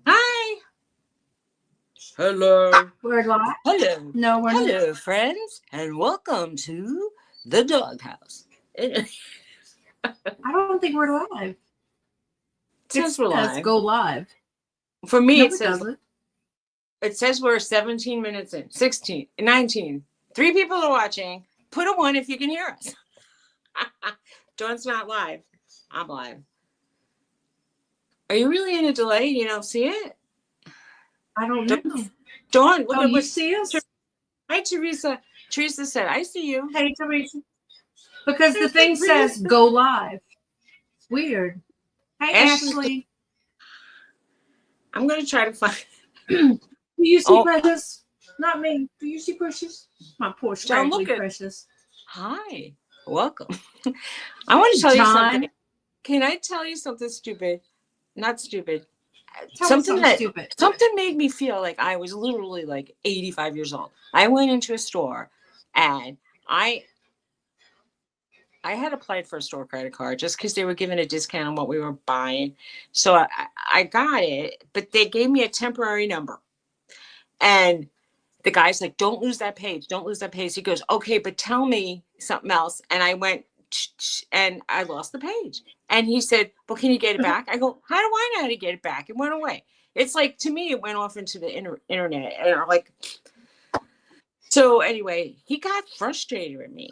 Hi. Hello. We're live? Hello. No, we're not. Hello, friends, and welcome to the doghouse. It I don't think we're live. It says we're says live. go live. For me, No, it it says doesn't. we're 17 minutes in, 16, 19. 3 people are watching. Put a 1 if you can hear us. Dawn's not live. I'm live. Are you really in a delay? You don't see it? I don't know. Dawn, look Oh, at you what. see us? Hi, Teresa. Teresa said, I see you. Hey, Teresa. Because the There's thing says Teresa. go live. It's weird. Hey, Ashley. I'm going to try to find. Do you see Oh, Precious? Not me. Do you see Precious? My poor John, scraggly look at. Precious. Hi. Welcome. I want to tell you John. something. Can I tell you something stupid? Not stupid. Tell me something stupid. Something made me feel like I was literally like 85 years old. I went into a store and I had applied for a store credit card just because they were giving a discount on what we were buying. So I got it, but they gave me a temporary number. And the guy's like, don't lose that page. Don't lose that page. He goes, okay, but tell me something else. And I went, and I lost the page. And he said, well, can you get it back? I go, how do I know how to get it back? It went away. It's like, to me, it went off into the internet. And I'm like, so anyway, he got frustrated with me.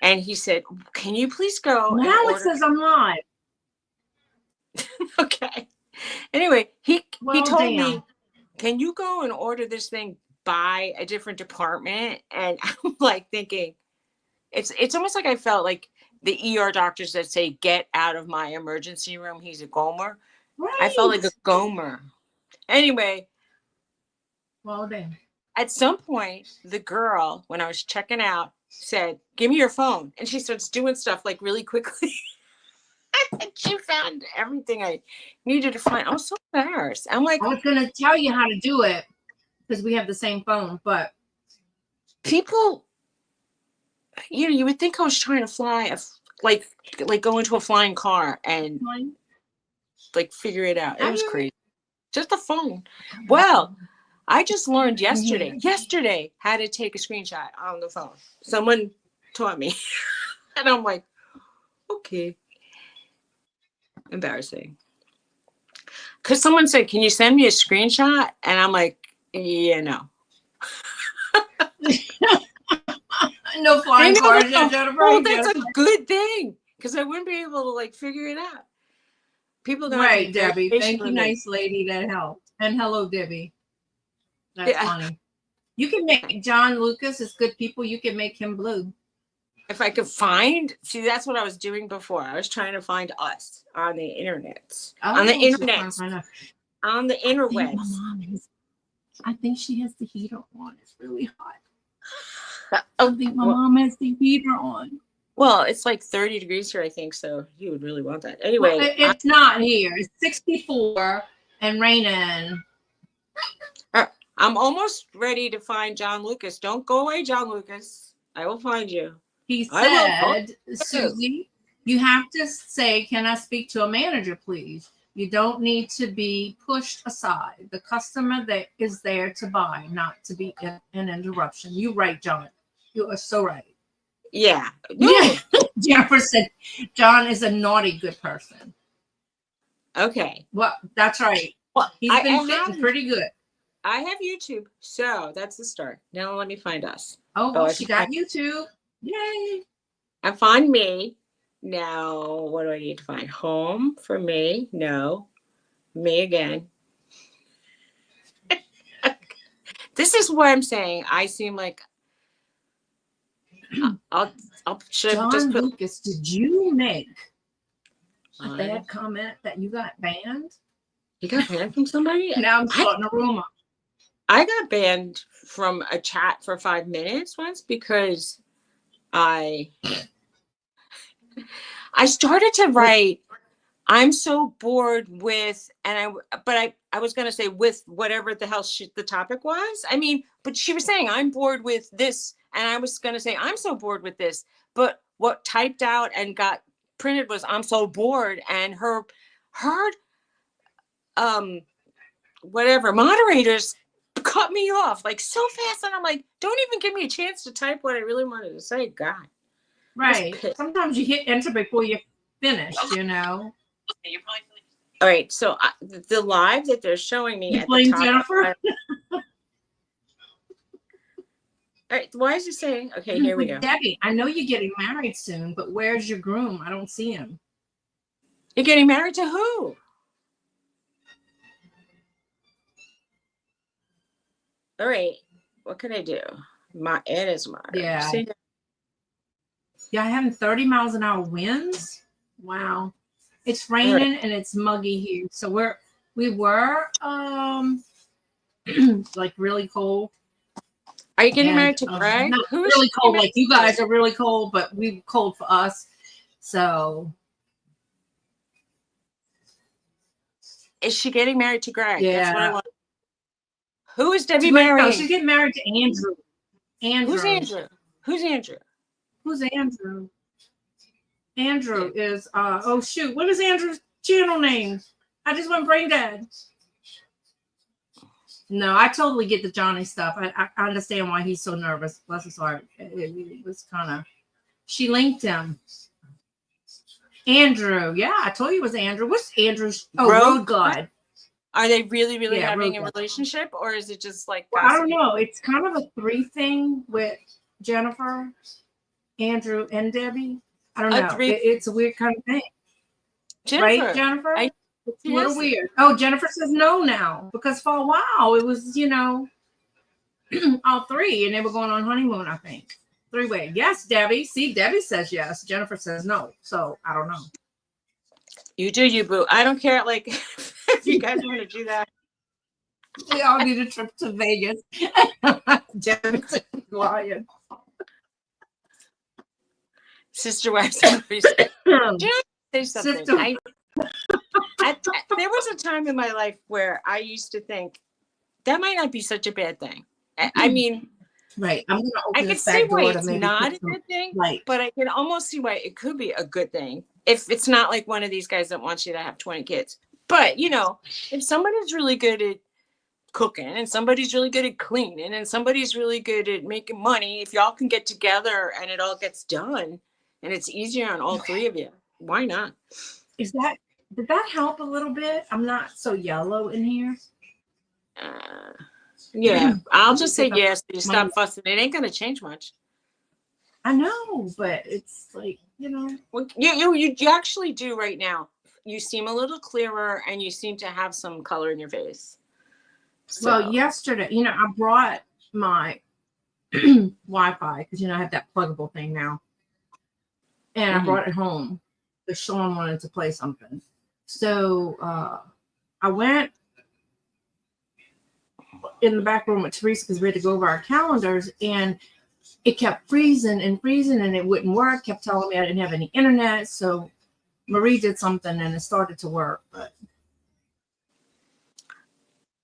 And he said, can you please go Now and it order? says I'm live. Okay. Anyway, he told Damn. me, can you go and order this thing by a different department? And I'm like thinking, it's almost like I felt like the ER doctors that say, get out of my emergency room. He's a gomer. Right. I felt like a gomer. Anyway. Well, damn. At some point, the girl, when I was checking out, said, give me your phone. And she starts doing stuff like really quickly. And she found everything I needed to find. I was so embarrassed. I'm like, I was going to tell you how to do it because we have the same phone, but people, you would think I was trying to fly, like go into a flying car and like figure it out. It was crazy. Just a phone. Well, I just learned yesterday how to take a screenshot on the phone. Someone taught me. And I'm like, okay. Embarrassing. Because someone said, can you send me a screenshot? And I'm like, yeah, no. No flying cars. Well, that's a good thing. Because I wouldn't be able to like figure it out. People don't right, Debbie. Thank you, nice lady that helped. And hello, Debbie. That's funny. You can make John Lucas is good people. You can make him blue. If I could find, see, that's what I was doing before. I was trying to find us on the internet. On the internet. On the interwebs. I think she has the heater on. It's really hot. I think my mom has the heater on. Well, it's like 30 degrees here, I think, so you would really want that. Anyway. Well, it's not here. It's 64 and raining. I'm almost ready to find John Lucas. Don't go away, John Lucas. I will find you. He said, Suzy, you have to say, can I speak to a manager, please? You don't need to be pushed aside. The customer that is there to buy, not to be an interruption. You're right, John. You are so right. Yeah. Yeah. Jennifer said, John is a naughty good person. Okay. Well, that's right. Well, he's been fitting pretty good. I have YouTube, so that's the start. Now let me find us. Oh, well, she got YouTube. Yay. I find me. Now, what do I need to find? Home for me. No. Me again. This is what I'm saying. I seem like I'll John just put Lucas, did you make a bad comment that you got banned? You got banned from somebody? Now I'm starting a rumor. I got banned from a chat for 5 minutes once because I started to write, I'm so bored with, I was going to say with whatever the hell the topic was. I mean, but she was saying, I'm bored with this. And I was going to say, I'm so bored with this. But what typed out and got printed was, I'm so bored. And her whatever moderators cut me off like so fast, and I'm like, don't even give me a chance to type what I really wanted to say. God, Right. Sometimes you hit enter before you're finished, you know. All right, so the live that they're showing me You at the playing top. Jennifer? All right, why is it saying? Okay, here we go. Debbie, I know you're getting married soon, but where's your groom? I don't see him. You're getting married to who? All right, what can I do? It is my Yeah. See? Yeah, having 30 miles an hour winds. Wow. It's raining and it's muggy here. So we were like really cold. Are you getting married to Greg? Not really cold, like you guys are really cold, but we cold for us. So is she getting married to Greg? Yeah. That's what I want. Who is Debbie marrying? No, she's getting married to Andrew. Who's Andrew? Who's Andrew? Who's Andrew? Andrew is oh shoot, what is Andrew's channel name? I just went brain dead. No, I totally get the Johnny stuff. I understand why he's so nervous. Bless his heart. It was kind of. She linked him. Andrew, yeah, I told you it was Andrew. What's Andrew's? Oh, Road God. Are they really, really having a relationship, or is it just like? Well, I don't know. It's kind of a 3 thing with Jennifer, Andrew, and Debbie. I don't know. It's a weird kind of thing. Jennifer, right, Jennifer? It's a little weird. Oh, Jennifer says no now because for a while it was, all 3, and they were going on honeymoon, I think. 3-way. Yes, Debbie. See, Debbie says yes. Jennifer says no. So I don't know. You do you, boo. I don't care. Like, if you guys want to do that. We all need a trip to Vegas. Jennifer's lying. Sister wives. Say something. There was a time in my life where I used to think that might not be such a bad thing. I mean, right. I'm gonna open I can see why it's not a good thing, but I can almost see why it could be a good thing if it's not like one of these guys that wants you to have 20 kids. But if somebody's really good at cooking and somebody's really good at cleaning and somebody's really good at making money, if y'all can get together and it all gets done and it's easier on all 3 of you, why not? Did that help a little bit? I'm not so yellow in here. Yeah, I'll just say yes. You stop fussing. It ain't gonna change much. I know, but it's like Well, you actually do right now. You seem a little clearer, and you seem to have some color in your face. So. Well, yesterday, I brought my Wi-Fi because I have that pluggable thing now, and I brought it home because Sean wanted to play something. So I went in the back room with Teresa because we had to go over our calendars, and it kept freezing and freezing, and it wouldn't work. Kept telling me I didn't have any internet, so Marie did something and it started to work. But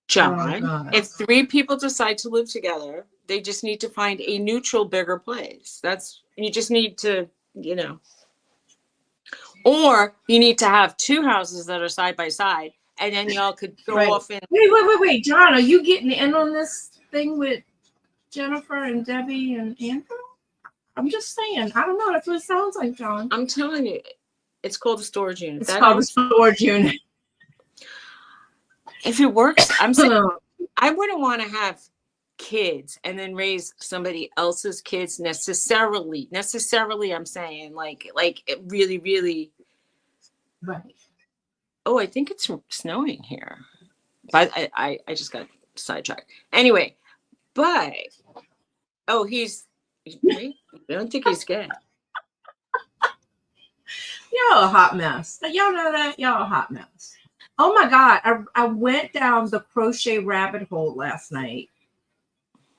John, if 3 people decide to live together, they just need to find a neutral, bigger place. You just need to, or you need to have 2 houses that are side by side, and then y'all could go off and. Wait, John, are you getting in on this thing with Jennifer and Debbie and Andrew? I'm just saying. I don't know. That's what it sounds like, John. I'm telling you, it's called a storage unit. It's called a storage unit. If it works, I'm saying I wouldn't want to have kids and then raise somebody else's kids necessarily. I'm saying like it really, really. Right. Oh, I think it's snowing here. But I just got sidetracked. Anyway, but I don't think he's gay. Y'all a hot mess. Y'all know that? Y'all a hot mess. Oh my God. I went down the crochet rabbit hole last night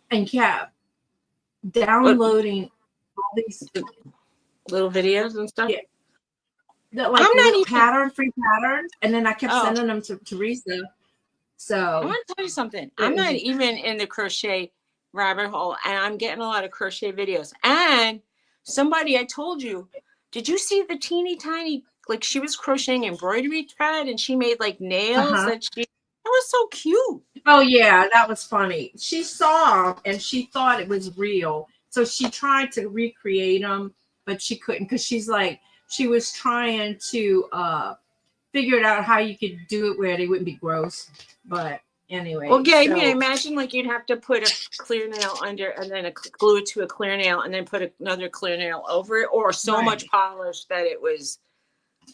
and kept downloading all these little videos and stuff. Yeah. I'm not even free patterns, and then I kept sending them to Teresa. So I want to tell you something. I'm not even in the crochet rabbit hole, and I'm getting a lot of crochet videos. And somebody, I told you, did you see the teeny tiny, like she was crocheting embroidery thread, and she made like nails that she That was so cute. Oh yeah, that was funny. She saw him and she thought it was real, so she tried to recreate them, but she couldn't because she was trying to figure out how you could do it where they wouldn't be gross. But anyway, Well, yeah, I so mean, imagine like you'd have to put a clear nail under and then glue it to a clear nail and then put another clear nail over it, or so Right. much polish that it was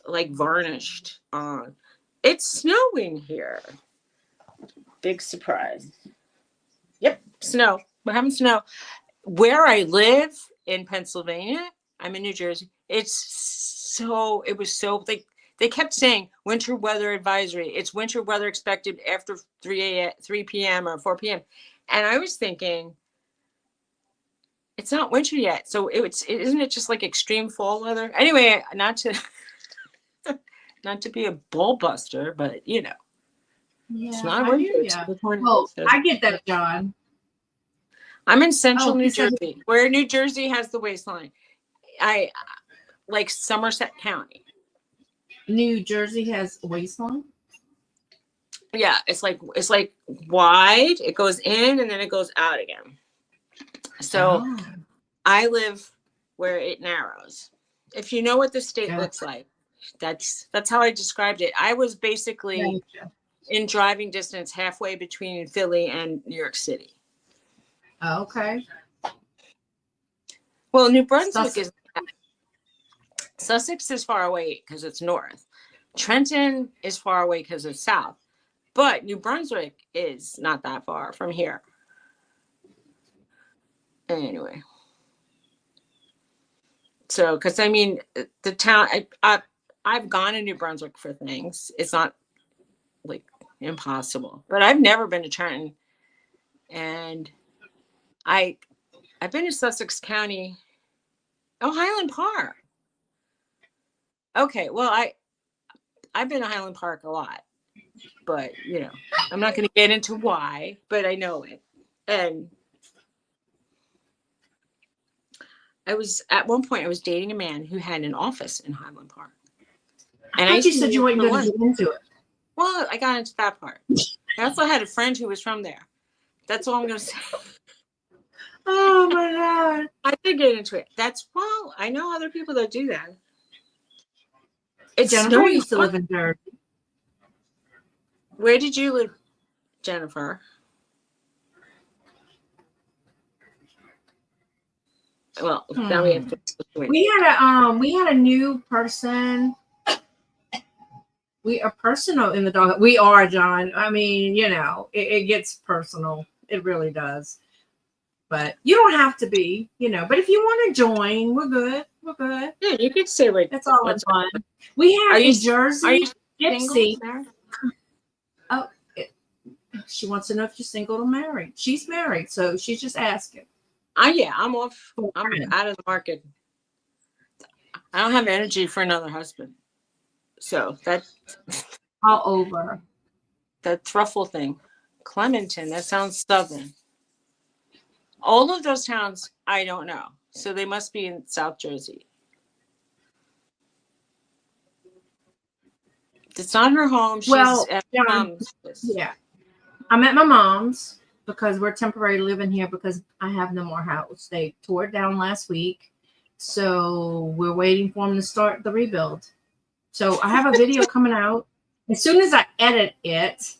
like varnished on. It's snowing here. Big surprise. Yep, snow. We're having snow. Where I live in Pennsylvania, I'm in New Jersey. It was so like they kept saying winter weather advisory. It's winter weather expected after 3 p.m. or 4 p.m. And I was thinking, it's not winter yet. So isn't it just like extreme fall weather? Anyway, not to be a bull buster, but it's yeah, not I winter. hear It's ya. the point. Well, I get that, John. I'm in central Oh, New he said Jersey, where New Jersey has the waistline. I like Somerset County. New Jersey has a waistline. Yeah, it's like wide. It goes in and then it goes out again. So Oh, I live where it narrows. If you know what the state gotcha. looks like, that's how I described it. I was basically Gotcha. in driving distance halfway between Philly and New York City. Okay. Well, New Brunswick Sussex is far away because it's north. Trenton is far away because it's south. But New Brunswick is not that far from here. Anyway. So, because I mean, the town, I've gone to New Brunswick for things. It's not like impossible, but I've never been to Trenton. And I've been to Sussex County. Oh, Highland Park. Okay, well, I've been to Highland Park a lot, but I'm not going to get into why, but I know it. And at one point I was dating a man who had an office in Highland Park. And I thought you said you weren't going to get into it. Well, I got into that part. I also had a friend who was from there. That's all I'm going to say. Oh my God. I did get into it. I know other people that do that. It's Jennifer snowy. used to live in Jersey. Where did you live, Jennifer? Well, now we have to wait. We had a new person. We are personal in the dog. We are, John. I mean, it gets personal. It really does. But you don't have to be, But if you want to join, we're good. We're good. Yeah, you could say like that's all it's fun. We have in Jersey. Are you Gypsy. single? Oh, she wants to know if you're single or married. She's married, so she's just asking. Yeah, I'm off. I'm out of the market. I don't have energy for another husband. So that all over. That truffle thing. Clementon, that sounds southern. All of those towns, I don't know. So they must be in South Jersey. It's not her home. She's at her mom's. Yeah. I'm at my mom's because we're temporarily living here because I have no more house. They tore it down last week. So we're waiting for them to start the rebuild. So I have a video coming out. As soon as I edit it,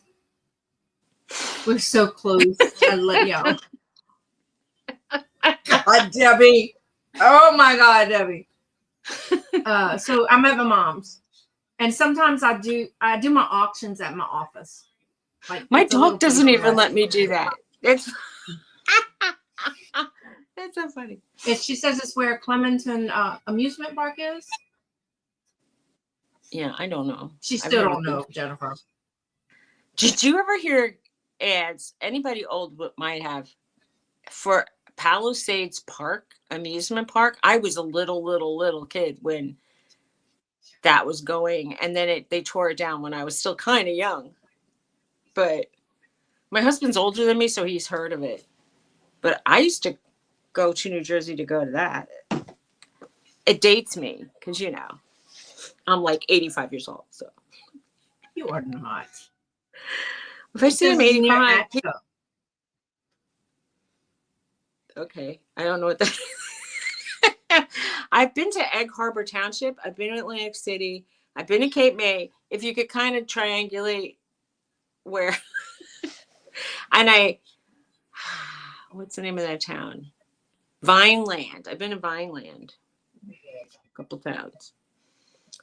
we're so close. I let y'all. God, Debbie. Oh my God, Debbie. So I'm at my mom's. And sometimes I do my auctions at my office. Like my dog doesn't even let me do that. It's that's so funny. She says it's where Clementon amusement park is. Yeah, I don't know. She still don't know, Jennifer. Did you ever hear ads? Anybody old might have for Palisades Park amusement park. I was a little kid when that was going, and then they tore it down when I was still kind of young. But my husband's older than me, so he's heard of it. But I used to go to New Jersey to go to that. It dates me because I'm like 85 years old. So you are not. If I see him Because it's near 85, Atco. okay. I don't know what that I've been to Egg Harbor Township. I've been to Atlantic City. I've been to Cape May. If you could kind of triangulate where, and what's the name of that town? Vineland. I've been to Vineland a couple towns.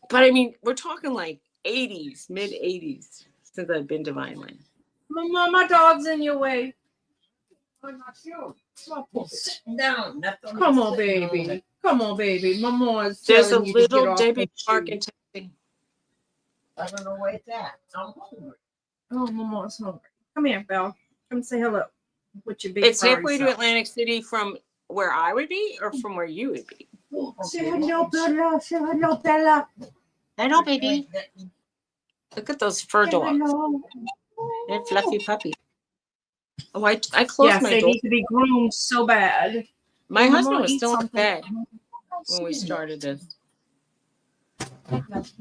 But I mean, we're talking like 80s, mid 80s since I've been to Vineland. Mama, my dog's in your way. Sitting down. Come on, baby. Come on, baby. Mama is There's a telling you to get little off Debbie the Park shoe. in Tennessee. I don't know where it's at. I'm hungry. Oh, Mama's hungry. Come here, Belle. Come say hello. With your big It's furry halfway to self. Atlantic City from where I would be or from where you would be. Say hello, Bella. Say hello, Bella. Hello, baby. Look at those fur Say dogs. hello. They're fluffy puppies. Oh, I closed Yes, my they door. need to be groomed so bad. My Mama, husband was eat still in something. bed when we started this.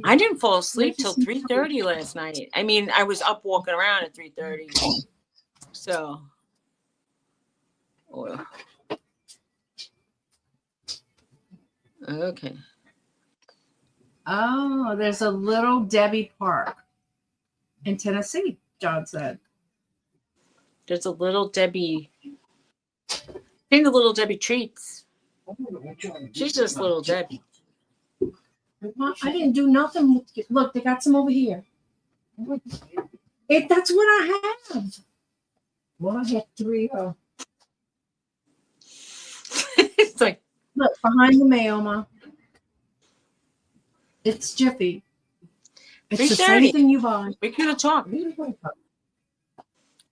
I didn't fall asleep till 3:30 last night. I mean, I was up walking around at 3:30. So, oh. Okay. Oh, there's a little Debbie Park in Tennessee, John said. There's a little Debbie. I think the little Debbie treats. She's just little Debbie. Mom, I didn't do nothing with you. Look, they got some over here. That's what I have. Well, I had 3. It's like, Look, behind the mail, Ma. It's Jiffy. It's the 3:30. same thing you buy. we could have talked.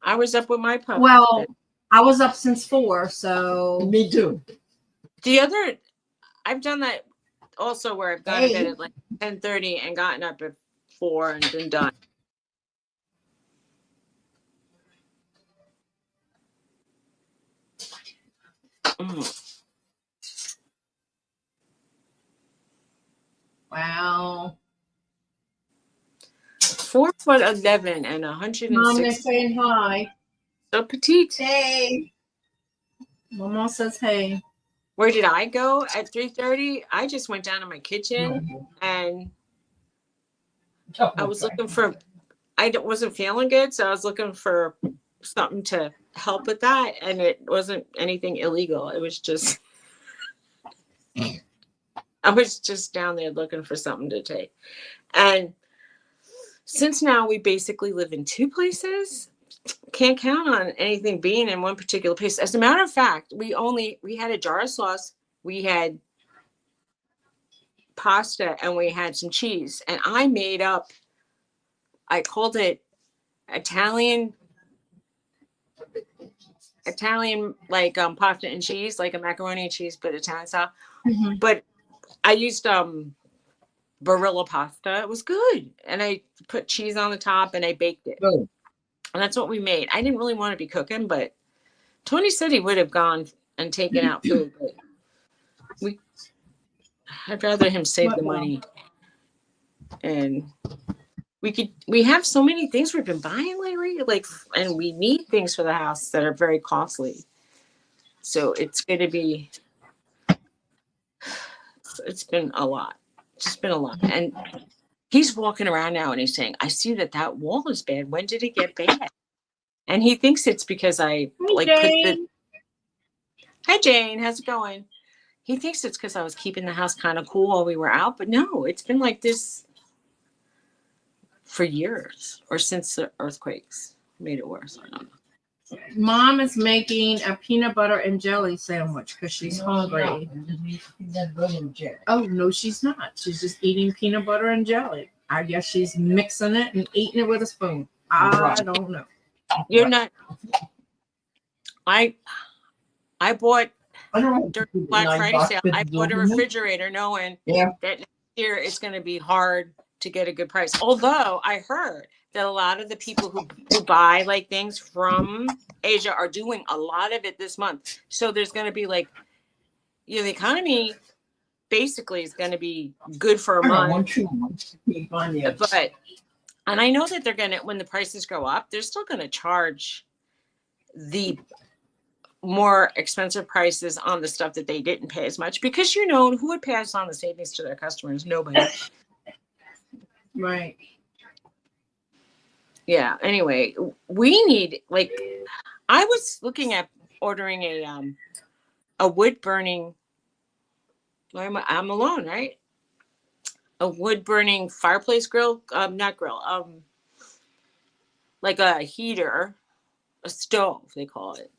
I was up with my pup. Well, I was up since 4, so Me too. I've done that also where I've gone to bed at like 10:30 and gotten up at 4 and been done. wow. 4'11" and Mom, they're 106. saying hi. So petite. Hey. Mama says hey. Where did I go at 3:30? I just went down to my kitchen and I was looking for, wasn't feeling good, so I was looking for something to help with that, and it wasn't anything illegal. It was just, I was just down there looking for something to take. And since now we basically live in 2 places, can't count on anything being in one particular place. As a matter of fact, we had a jar of sauce, we had pasta, and we had some cheese. And I called it Italian like pasta and cheese, like a macaroni and cheese, but Italian style. Mm-hmm. But I used Barilla pasta. It was good. And I put cheese on the top and I baked it. Good. And that's what we made. I didn't really want to be cooking, but Tony said he would have gone and taken out food, but I'd rather him save the money. And we have so many things we've been buying lately, and we need things for the house that are very costly. So it's been a lot. It's just been a lot. And he's walking around now and he's saying, I see that wall is bad. When did it get bad? And he thinks it's because I Hi Jane, how's it going? He thinks it's because I was keeping the house kind of cool while we were out, but no, it's been like this for years, or since the earthquakes made it worse. I don't know. Mom is making a peanut butter and jelly sandwich because she's hungry. Oh, no, she's not. She's just eating peanut butter and jelly. I guess she's mixing it and eating it with a spoon. I don't know. You're not. I bought during Black Friday sale. I bought a refrigerator knowing that next year it's going to be hard to get a good price. Although I heard that a lot of the people who buy like things from Asia are doing a lot of it this month. So there's going to be like, the economy basically is going to be good for a month. But And I know that they're going to, when the prices go up, they're still going to charge the more expensive prices on the stuff that they didn't pay as much, because who would pass on the savings to their customers? Nobody. Right. Yeah. Anyway, we need, like, I was looking at ordering a wood burning. I'm alone, right? A wood burning fireplace grill, not grill, like a heater, a stove, they call it.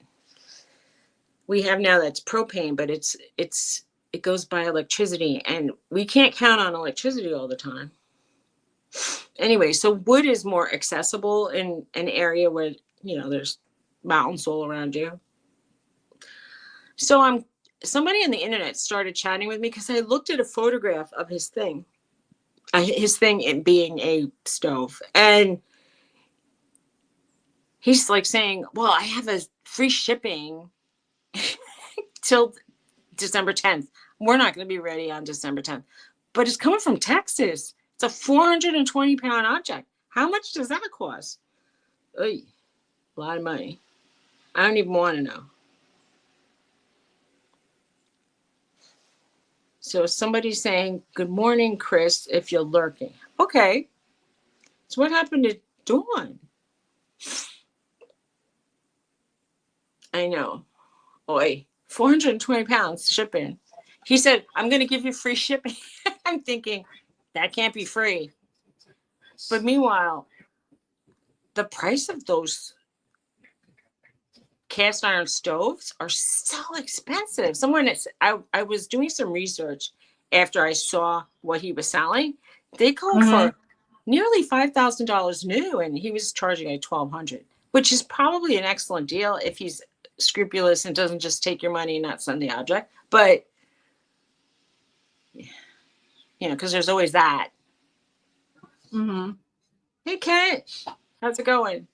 We have now that's propane, but it goes by electricity, and we can't count on electricity all the time. Anyway, so wood is more accessible in an area where, there's mountains all around you. So somebody on the internet started chatting with me because I looked at a photograph of his thing in being a stove. And he's like saying, well, I have a free shipping till December 10th. We're not going to be ready on December 10th, but it's coming from Texas. It's a 420-pound object. How much does that cost? Oy, a lot of money. I don't even want to know. So somebody's saying, good morning, Chris, if you're lurking. Okay. So what happened to Dawn? I know. Oi, 420 pounds shipping. He said, I'm going to give you free shipping. I'm thinking, that can't be free. But meanwhile, the price of those cast iron stoves are so expensive. I was doing some research after I saw what he was selling. They go for nearly $5,000 new, and he was charging like $1,200, which is probably an excellent deal if he's scrupulous and doesn't just take your money and not send the object. But because there's always that. Hey, Kent, how's it going?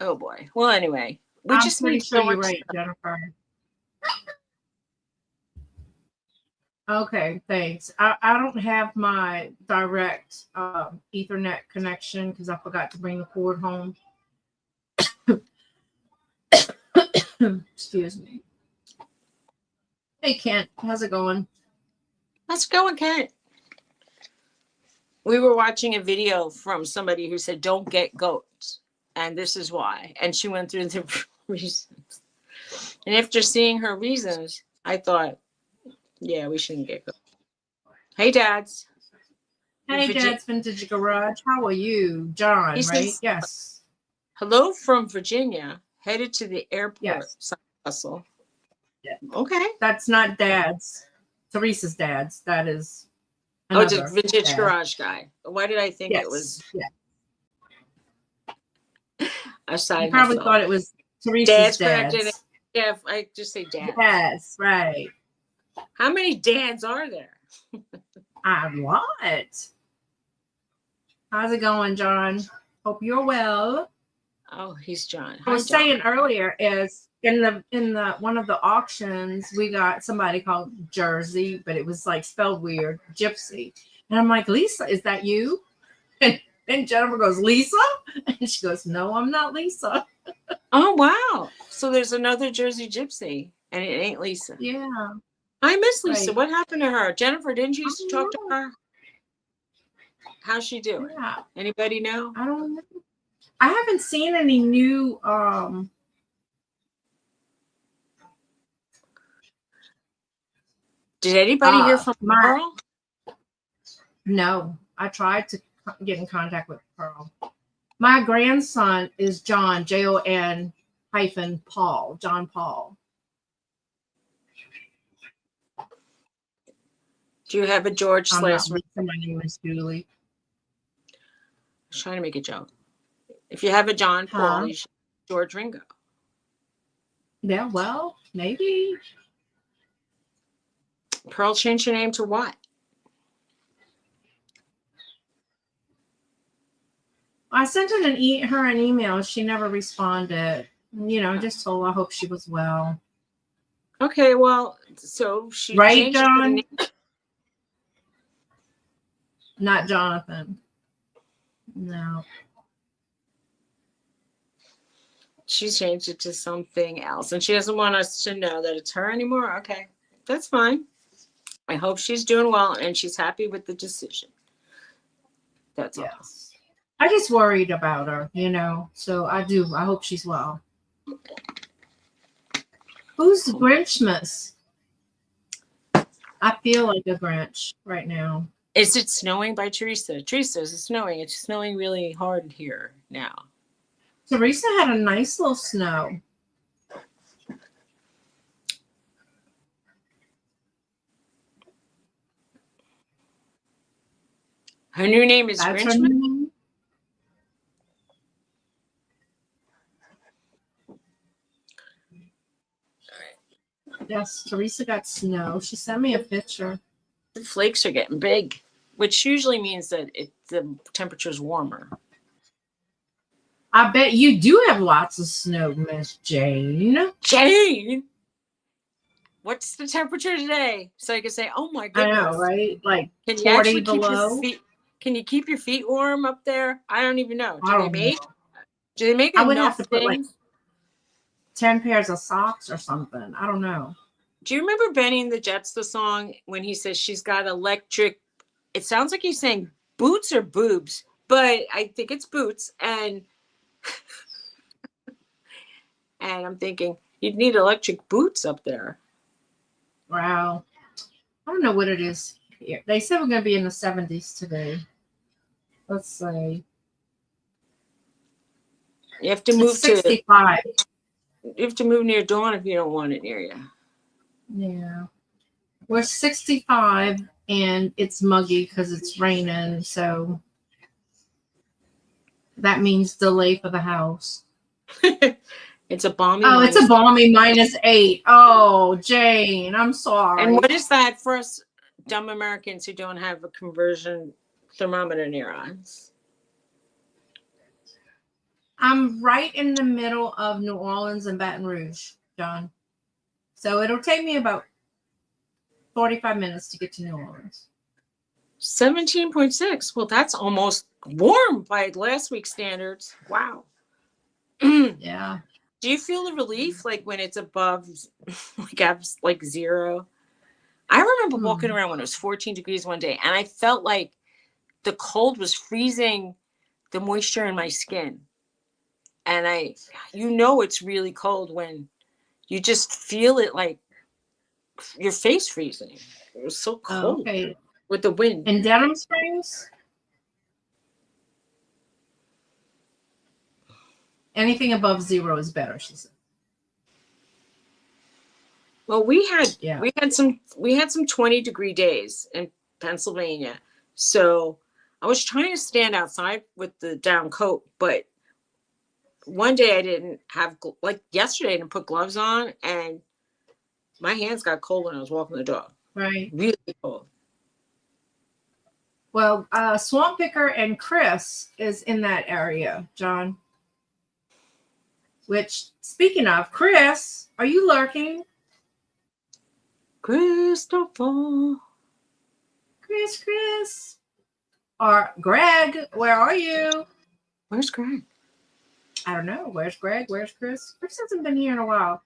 Oh boy. Well, anyway, we just pretty need sure so you're much right, Jennifer. Okay, thanks. I don't have my direct Ethernet connection because I forgot to bring the cord home. Excuse me. Hey, Kent, how's it going? Let's go, Kent. We were watching a video from somebody who said, don't get goats. And this is why. And she went through the reasons. And after seeing her reasons, I thought, yeah, we shouldn't get goats. Hey, Dads. Hey, Dad's Vintage Garage. How are you? John, He right? says, Yes. hello from Virginia, headed to the airport. Yes. Hustle. Yeah. Okay. That's not Dad's. Teresa's Dad's. That is it's a another Vintage dad. Garage guy. Why did I think Yes. it was Yeah. a side You probably hustle? thought it was Teresa's Dad's. Yeah, I just say Dad. Yes, right. How many dads are there? A lot. How's it going, John? Hope you're well. Oh, he's John. I was saying earlier is in the one of the auctions we got somebody called Jersey, but it was like spelled weird, Gypsy. And I'm like, Lisa, is that you? And Jennifer goes, Lisa? And she goes, no, I'm not Lisa. Oh, wow. So there's another Jersey Gypsy, and it ain't Lisa. Yeah. I miss Lisa. Right. What happened to her? Jennifer, didn't you used to talk to her? How's she doing? Yeah. Anybody know? I don't know. I haven't seen any new Did anybody hear from Pearl? No. I tried to get in contact with Pearl. My grandson is John, Jon - Paul, John Paul. Do you have a George I'm slash? not Lisa, my name is Julie. I was trying to make a joke. If you have a John Paul, you should George Ringo. Yeah, well, maybe. Pearl changed her name to what? I sent her an email. She never responded. Just told her I hope she was well. Okay, well, so she right, changed her John? name. Not Jonathan. No. She changed it to something else, and she doesn't want us to know that it's her anymore. Okay, that's fine. I hope she's doing well and she's happy with the decision. That's all. Yes. I just worried about her, you know. So I do. I hope she's well. Who's the Grinchmas? I feel like a Grinch right now. Is it snowing by Teresa? Teresa, is it snowing? It's snowing really hard here now. Teresa had a nice little snow. Her new name is That's her Grinchmas. name. Yes, Teresa got snow. She sent me a picture. The flakes are getting big, which usually means that the temperature's warmer. I bet you do have lots of snow, Miss Jane. Jane, what's the temperature today? So I can say, "Oh my I goodness!" know, right? Like Can you 40 actually keep below. your feet? Can you keep your feet warm up there? I don't even know. I don't know. Do they make I would have enough to put like things? 10 pairs of socks or something. I don't know. Do you remember Benny and the Jets, the song, when he says she's got electric? It sounds like he's saying boots or boobs, but I think it's boots. And I'm thinking you'd need electric boots up there. Wow. I don't know what it is here. They said we're going to be in the 70s today. Let's see. You have to It's move 65. You have to move near Dawn if you don't want it near you. Yeah. We're 65 and it's muggy because it's raining. So that means delay for the house. It's a balmy. Oh, it's a balmy -8. Oh, Jane, I'm sorry. And what is that for us dumb Americans who don't have a conversion thermometer near us? I'm right in the middle of New Orleans and Baton Rouge, John. So it'll take me about 45 minutes to get to New Orleans. 17.6. Well, that's almost warm by last week's standards. Wow. Yeah. Do you feel the relief like when it's above like zero? I remember walking around when it was 14 degrees one day, and I felt like the cold was freezing the moisture in my skin. And it's really cold when you just feel it, like your face freezing. It was so cold. Okay. With the wind. In Dedham Springs? Anything above zero is better, she said. Well, we had some 20-degree days in Pennsylvania. So I was trying to stand outside with the down coat, but one day I didn't have, like yesterday, I didn't put gloves on, and my hands got cold when I was walking the dog. Right. Really cold. Well, Swamp Picker and Chris is in that area, John. Which, speaking of, Chris, are you lurking? Christopher. Chris. Or Greg, where are you? Where's Greg? I don't know. Where's Greg? Where's Chris? Chris hasn't been here in a while.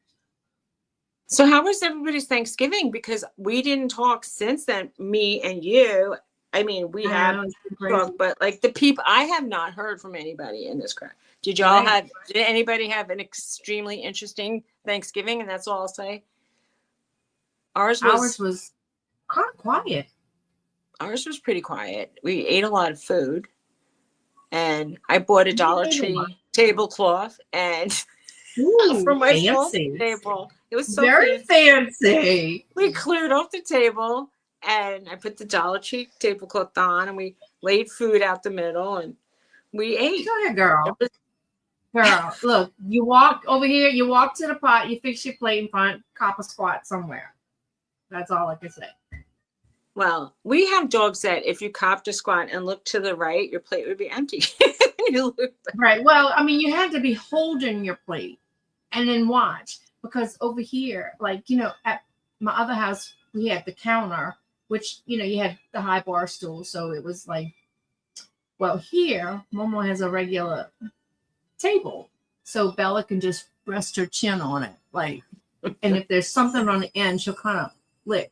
So how was everybody's Thanksgiving? Because we didn't talk since then, me and you. I mean, we have talked, but like the people, I have not heard from anybody in this crowd. Did anybody have an extremely interesting Thanksgiving? And that's all I'll say. Ours was kind of quiet. Ours was pretty quiet. We ate a lot of food, and I bought a Dollar Tree tablecloth and for my fancy table. It was so very fancy. We cleared off the table, and I put the Dollar Tree tablecloth on, and we laid food out the middle, and we ate. Go ahead, girl. Girl, look, you walk over here, you walk to the pot, you fix your plate in front, cop a squat somewhere. That's all I can say. Well, we have dogs that if you copped a squat and look to the right, your plate would be empty. Right. Well, I mean, you had to be holding your plate and then watch, because over here, like, at my other house, we had the counter, which, you had the high bar stool. So it was like, Well, here, Momo has a regular table. So Bella can just rest her chin on it. Like, and if there's something on the end, she'll kind of lick.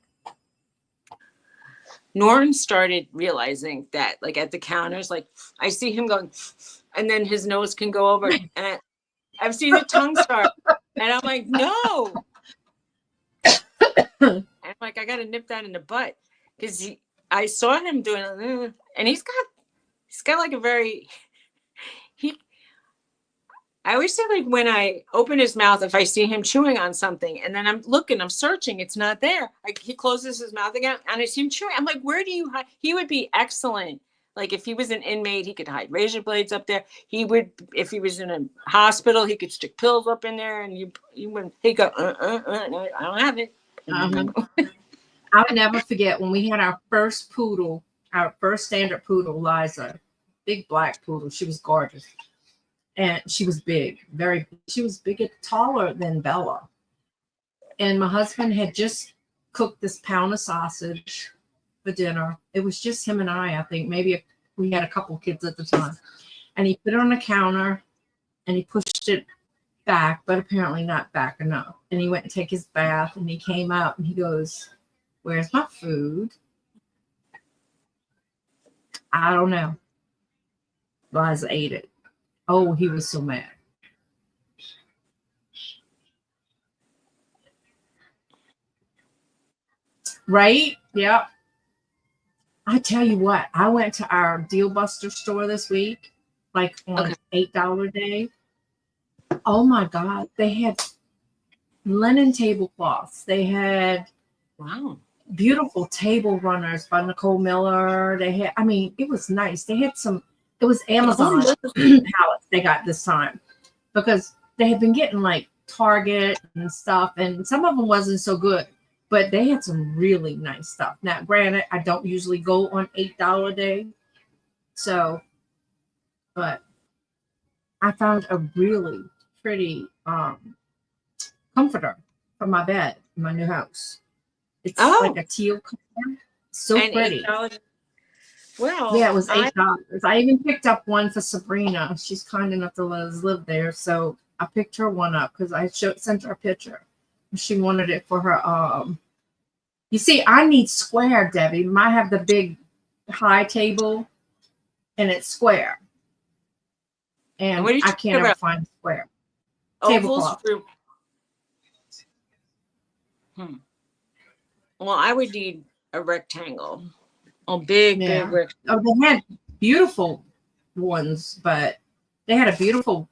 Norton started realizing that, like at the counters, like I see him going, and then his nose can go over, and I've seen the tongue start, and I'm like, no. And I'm like, I gotta nip that in the butt, because I saw him doing it, and he's got like a very I always say, like, when I open his mouth, if I see him chewing on something and then I'm looking, I'm searching, it's not there. Like, he closes his mouth again and I see him chewing. I'm like, where do you hide? He would be excellent. Like, if he was an inmate, he could hide razor blades up there. He would, if he was in a hospital, he could stick pills up in there and he'd go, no, I don't have it. I'll never forget when we had our first poodle, our first standard poodle, Liza, big black poodle. She was gorgeous. And she was big, she was bigger, taller than Bella. And my husband had just cooked this pound of sausage for dinner. It was just him and I think. Maybe we had a couple kids at the time. And he put it on the counter and he pushed it back, but apparently not back enough. And he went to take his bath and he came out and he goes, "Where's my food?" I don't know. Liza ate it. Oh, he was so mad. Right? Yep. I tell you what, I went to our Deal Buster store this week, like on $8 day. Oh my God. They had linen tablecloths. They had beautiful table runners by Nicole Miller. They had, I mean, it was nice. They had some. It was Amazon pallets they got this time because they had been getting like Target and stuff, and some of them wasn't so good, but they had some really nice stuff. Now, granted, I don't usually go on $8 a day, so, but I found a really pretty comforter for my bed in my new house. It's like a teal color, so and pretty. Well, yeah, it was $8. I even picked up one for Sabrina. She's kind enough to let us live there, so I picked her one up because I sent her a picture. She wanted it for her. You see, I need square, Debbie. I have the big high table, and it's square, and I can't ever find square tablecloth. Well, I would need a rectangle. Oh, big. Oh, they had beautiful ones, but they had a beautiful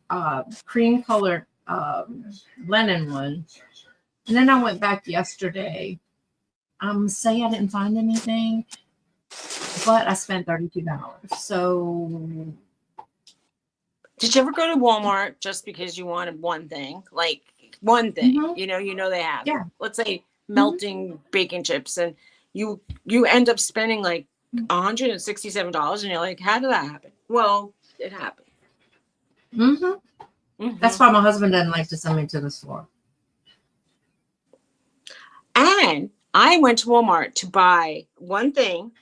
cream colored linen one. And then I went back yesterday. Say I didn't find anything, but I spent $32. So, did you ever go to Walmart just because you wanted one thing? Like one thing, you know they have. Yeah. Let's say melting bacon chips, and you end up spending like $167, and you're like, how did that happen? Well, it happened. That's why my husband doesn't like to send me to the store. And I went to Walmart to buy one thing,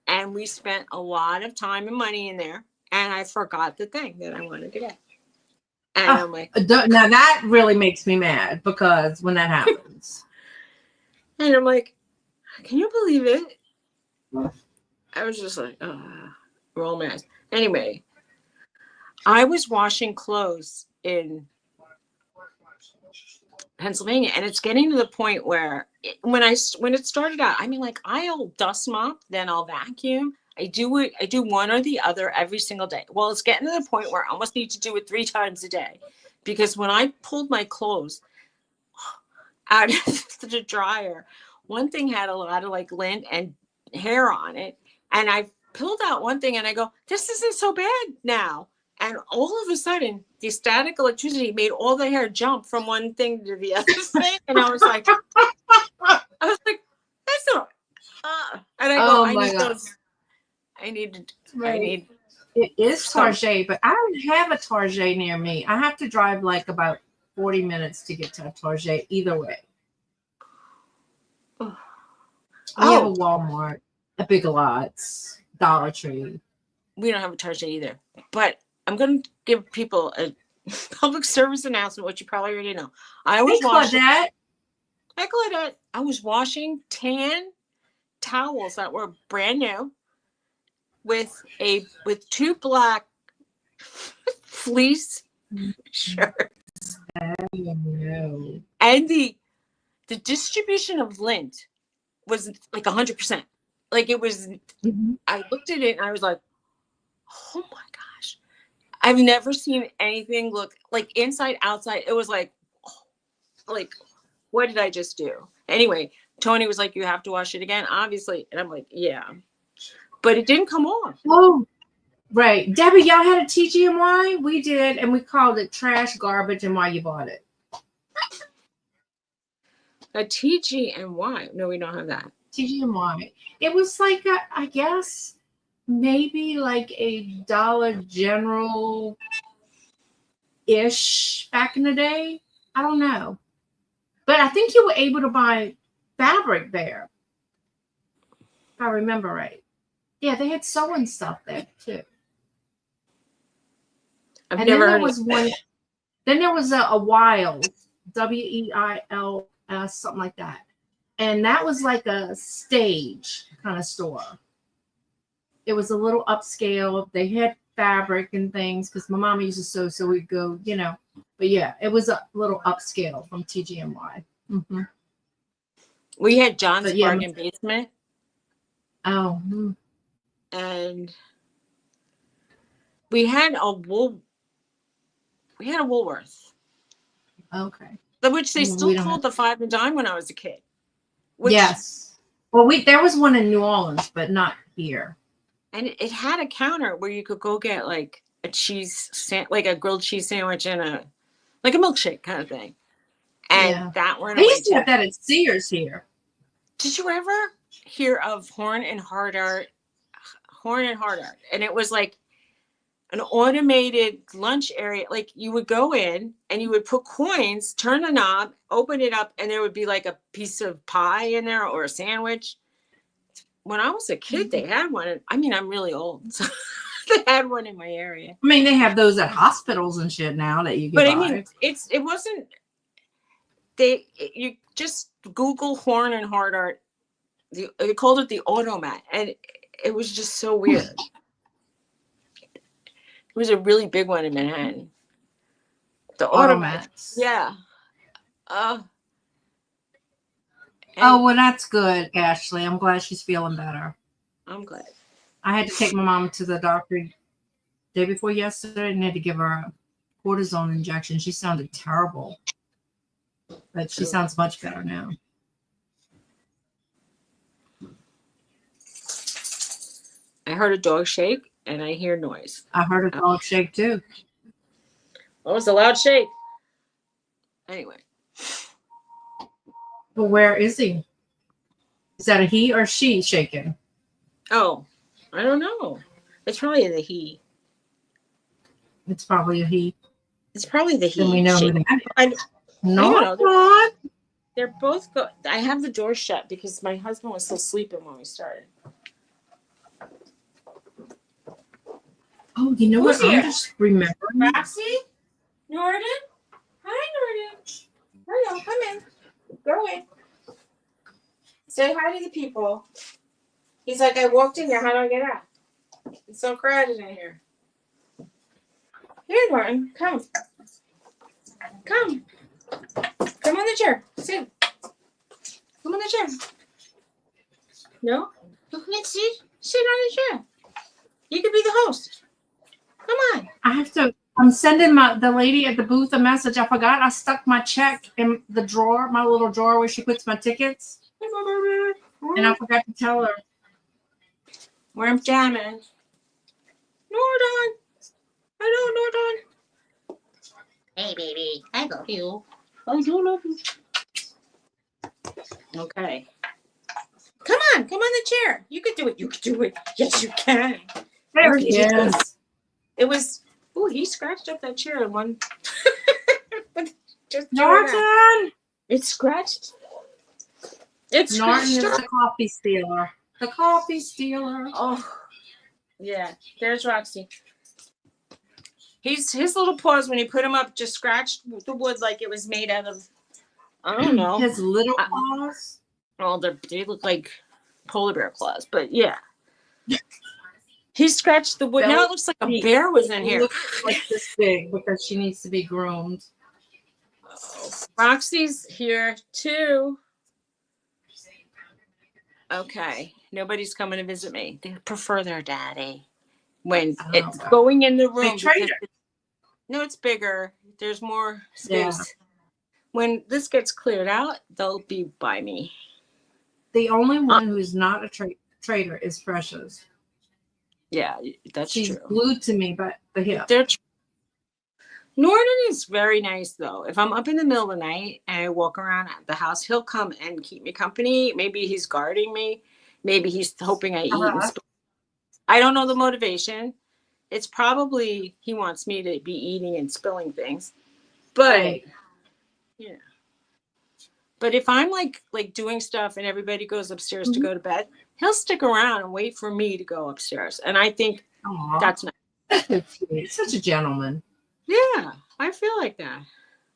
and we spent a lot of time and money in there, and I forgot the thing that I wanted to get. And I'm like, now that really makes me mad because when that happens. And I'm like, can you believe it? I was just like, roll mess. Anyway, I was washing clothes in Pennsylvania, and it's getting to the point where when it started out, I mean, like, I'll dust mop, then I'll vacuum. I do one or the other every single day. Well, it's getting to the point where I almost need to do it 3 times a day, because when I pulled my clothes out of the dryer, one thing had a lot of like lint and hair on it, and I pulled out one thing and I go, this isn't so bad now. And all of a sudden, the static electricity made all the hair jump from one thing to the other thing. And I was like, that's not. And I go, I need those. I need. It is Target, but I don't have a Target near me. I have to drive like about 40 minutes to get to a Target either way. We have a Walmart, a Big Lots, Dollar Tree. we don't have a detergent either. But I'm going to give people a public service announcement, which you probably already know. I was Hey, washing. Claudette. Hey, Claudette. I was washing tan towels that were brand new with 2 black fleece shirts. No. And the distribution of lint was like 100%. Like it was, I looked at it and I was like, oh my gosh. I've never seen anything look like inside, outside. It was like, what did I just do? Anyway, Tony was like, you have to wash it again, obviously. And I'm like, yeah. But it didn't come off. Oh, right. Debbie, y'all had a TGMY? We did, and we called it trash, garbage, and why you bought it. A TGMY? No, we don't have that. TGMY. It was like, I guess, maybe like a Dollar General-ish back in the day. I don't know. But I think you were able to buy fabric there, if I remember right. Yeah, they had sewing stuff there too. I've And never then there heard was of one. Then there was a Wild, WEILS, something like that, and that was like a stage kind of store. It was a little upscale. They had fabric and things because my mom used to sew, so we'd go, you know. But yeah, it was a little upscale from TGMY. Mm-hmm. We had John's But yeah, Bargain Basement. Oh. And we had a Woolworth. Okay. Which they still called the 5 and Dime when I was a kid. Yes. Well, there was one in New Orleans, but not here. And it had a counter where you could go get like a like a grilled cheese sandwich and like a milkshake kind of thing. And that went I away used to too. have that at Sears here. Did you ever hear of Horn and Hard Art? And it was like an automated lunch area. Like you would go in and you would put coins, turn the knob, open it up, and there would be like a piece of pie in there or a sandwich. When I was a kid, they had one. I mean, I'm really old. So they had one in my area. I mean, they have those at hospitals and shit now that you can But buy. I mean, it wasn't. You just Google Horn and Hard Art. They called it the Automat, and it was just so weird. It was a really big one in Manhattan. The Automats. Yeah. Oh, well, that's good, Ashley. I'm glad she's feeling better. I'm glad. I had to take my mom to the doctor day before yesterday and had to give her a cortisone injection. She sounded terrible, but she sounds much better now. I heard a dog shake and I hear noise. I heard a dog shake too. Oh, it's a loud shake. Anyway. But where is he? Is that a he or she shaking? Oh, I don't know. It's probably the he. It's probably a he. It's probably the he. Then we know who that is. No, they're both I have the door shut because my husband was still sleeping when we started. Oh, you know what? I'm just remembering. Roxy? Norton? Hi, Norton. Hello, come in. Go in. Say hi to the people. He's like, I walked in here. How do I get out? It's so crowded in here. Here, Norton. Come. Come. Come on the chair. Sit. Come on the chair. No? You can't sit? Sit on the chair. You could be the host. Come on. I have to. I'm sending the lady at the booth a message. I forgot I stuck my check in the drawer, my little drawer where she puts my tickets. And I forgot to tell her. Where I'm jamming. Norton. Hello, Norton. Hey, baby. I love you. I do love you. Okay. Come on the chair. You could do it. You could do it. Yes, you can. There he is. It was. Oh, he scratched up that chair in one. Just Norton. It's scratched. It's Norton scratched is up. the coffee stealer. The coffee stealer. Oh, Yeah, there's Roxy. His little paws when he put him up just scratched the wood like it was made out of, I don't know. His little paws. Well, they look like polar bear claws, but yeah. He scratched the wood. Now it looks like a bear was in here. Looks like this big because she needs to be groomed. Oh, Roxy's here too. Okay, nobody's coming to visit me. They prefer their daddy. When it's going in the room. No, it's bigger. There's more space. Yeah. When this gets cleared out, they'll be by me. The only one who's not a trader is Precious. Yeah, that's She's true. She's glued to me, but the hip. Norton is very nice, though. If I'm up in the middle of the night and I walk around the house, he'll come and keep me company. Maybe he's guarding me. Maybe he's hoping I eat. I don't know the motivation. It's probably he wants me to be eating and spilling things. But, yeah. But if I'm like doing stuff and everybody goes upstairs to go to bed, he'll stick around and wait for me to go upstairs. And I think that's nice. Such a gentleman. Yeah, I feel like that.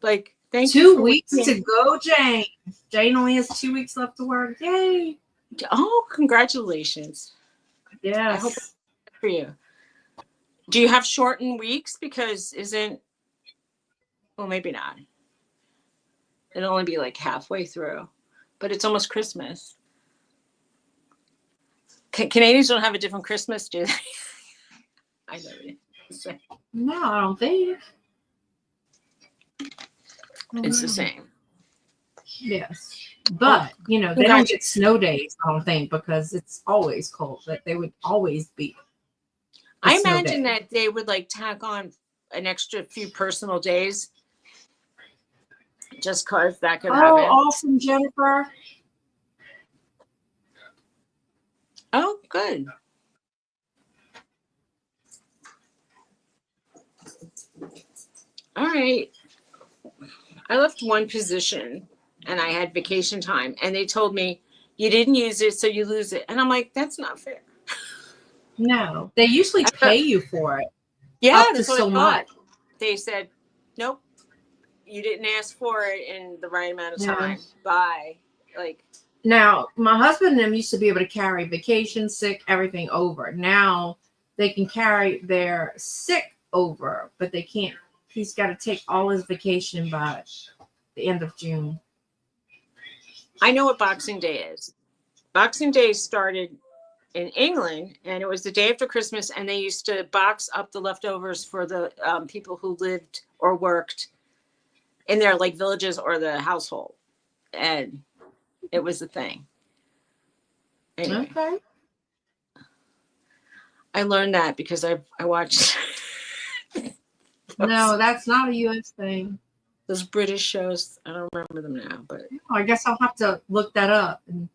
Like, thank you. 2 weeks to go, Jane. Jane only has 2 weeks left to work. Yay. Oh, congratulations. Yeah. I hope it's good for you. Do you have shortened weeks? Because well, maybe not. It'll only be like halfway through, but it's almost Christmas. Canadians don't have a different Christmas, do they? I know it. No, I don't think. It's the same. Yes. But, they don't get snow days, I don't think, because it's always cold. But they would always be. I imagine that they would tack on an extra few personal days. Just because that could happen. Oh, awesome, Jennifer. Oh, good. All right. I left one position and I had vacation time and they told me you didn't use it, so you lose it. And I'm like, that's not fair. No, they usually pay you for it. Yeah, that's what I thought. They said, nope, you didn't ask for it in the right amount of time. Bye. Now, my husband and them used to be able to carry vacation, sick, everything over. Now they can carry their sick over, but they can't. He's got to take all his vacation by the end of June. I know what Boxing Day is. Boxing Day started in England, and it was the day after Christmas, and they used to box up the leftovers for the people who lived or worked in their villages or the household, and it was a thing. Anyway, okay. I learned that because I watched. No, that's not a U.S. thing. Those British shows, I don't remember them now, but I guess I'll have to look that up and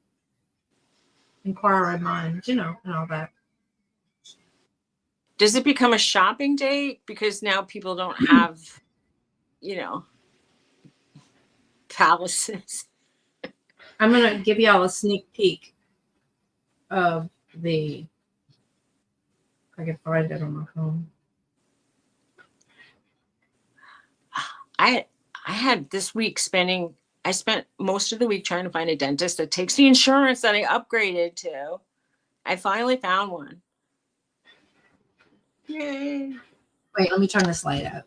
inquire in mind, and all that. Does it become a shopping day because now people don't have, palaces? I'm going to give y'all a sneak peek of I can find it on my phone. I had this week I spent most of the week trying to find a dentist that takes the insurance that I upgraded to. I finally found one. Yay. Wait, let me turn this light up.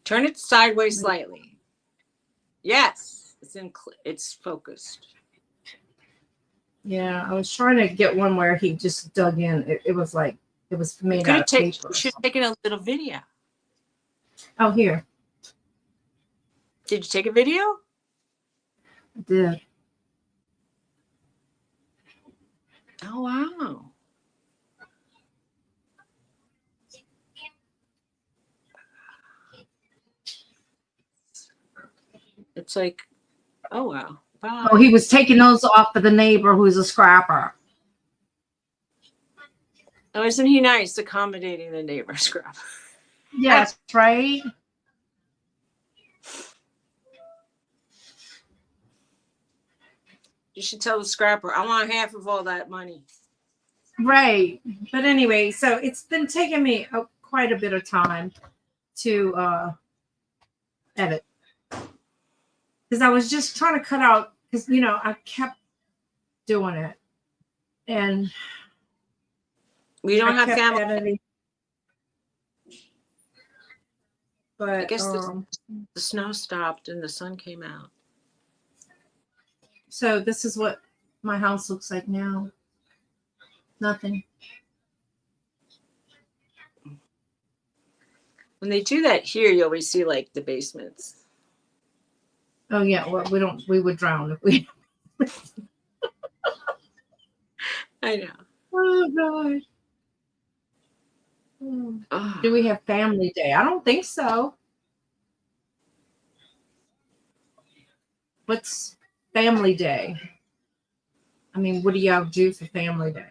Turn it sideways slightly. Yes, it's focused. Yeah, I was trying to get one where he just dug in. It was made out of paper. You should have taken a little video. Oh, here. Did you take a video? I did. Oh, wow. It's oh, wow. Bye. Oh, he was taking those off for the neighbor who's a scrapper. Oh, isn't he nice, accommodating the neighbor scrapper? Yes, right? You should tell the scrapper, I want half of all that money. Right. But anyway, so it's been taking me quite a bit of time to edit because I was just trying to cut out because I kept doing it and We don't I have kept family. editing. But I guess the snow stopped and the sun came out. so this is what my house looks like now. Nothing. When they do that here, you always see like the basements. Oh yeah, well we would drown if we I know. Oh god. Hmm. Oh. Do we have family day? I don't think so. What's family day? I mean, what do y'all do for family day?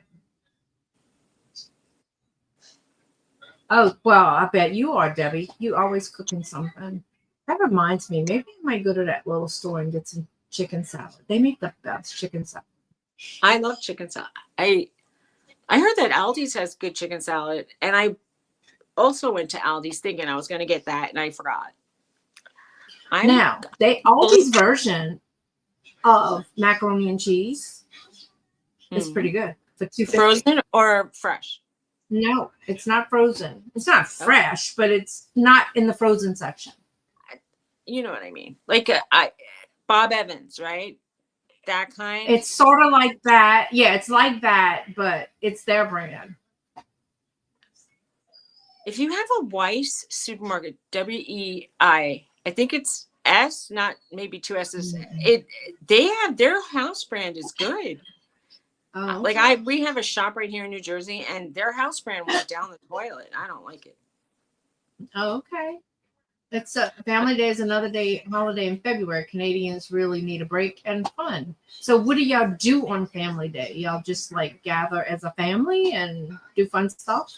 Oh, well, I bet you are, Debbie. You always cooking something. That reminds me, maybe I might go to that little store and get some chicken salad. They make the best chicken salad. I love chicken salad. I heard that Aldi's has good chicken salad, and I also went to Aldi's thinking I was going to get that, and I forgot. Now, Aldi's version of macaroni and cheese is pretty good for $2.50. Frozen or fresh? No, it's not frozen. It's not fresh, but it's not in the frozen section. You know what I mean? Like Bob Evans, right? That kind. It's sort of like that. Yeah, it's like that, but it's their brand. If you have a Weiss supermarket, WEI, I think it's S, not maybe two S's. They have their house brand is good. Oh, okay. Like we have a shop right here in New Jersey, and their house brand went down the toilet. I don't like it. Oh, okay. It's Family Day is another holiday in February. Canadians really need a break and fun. So what do y'all do on Family Day? Y'all just like gather as a family and do fun stuff?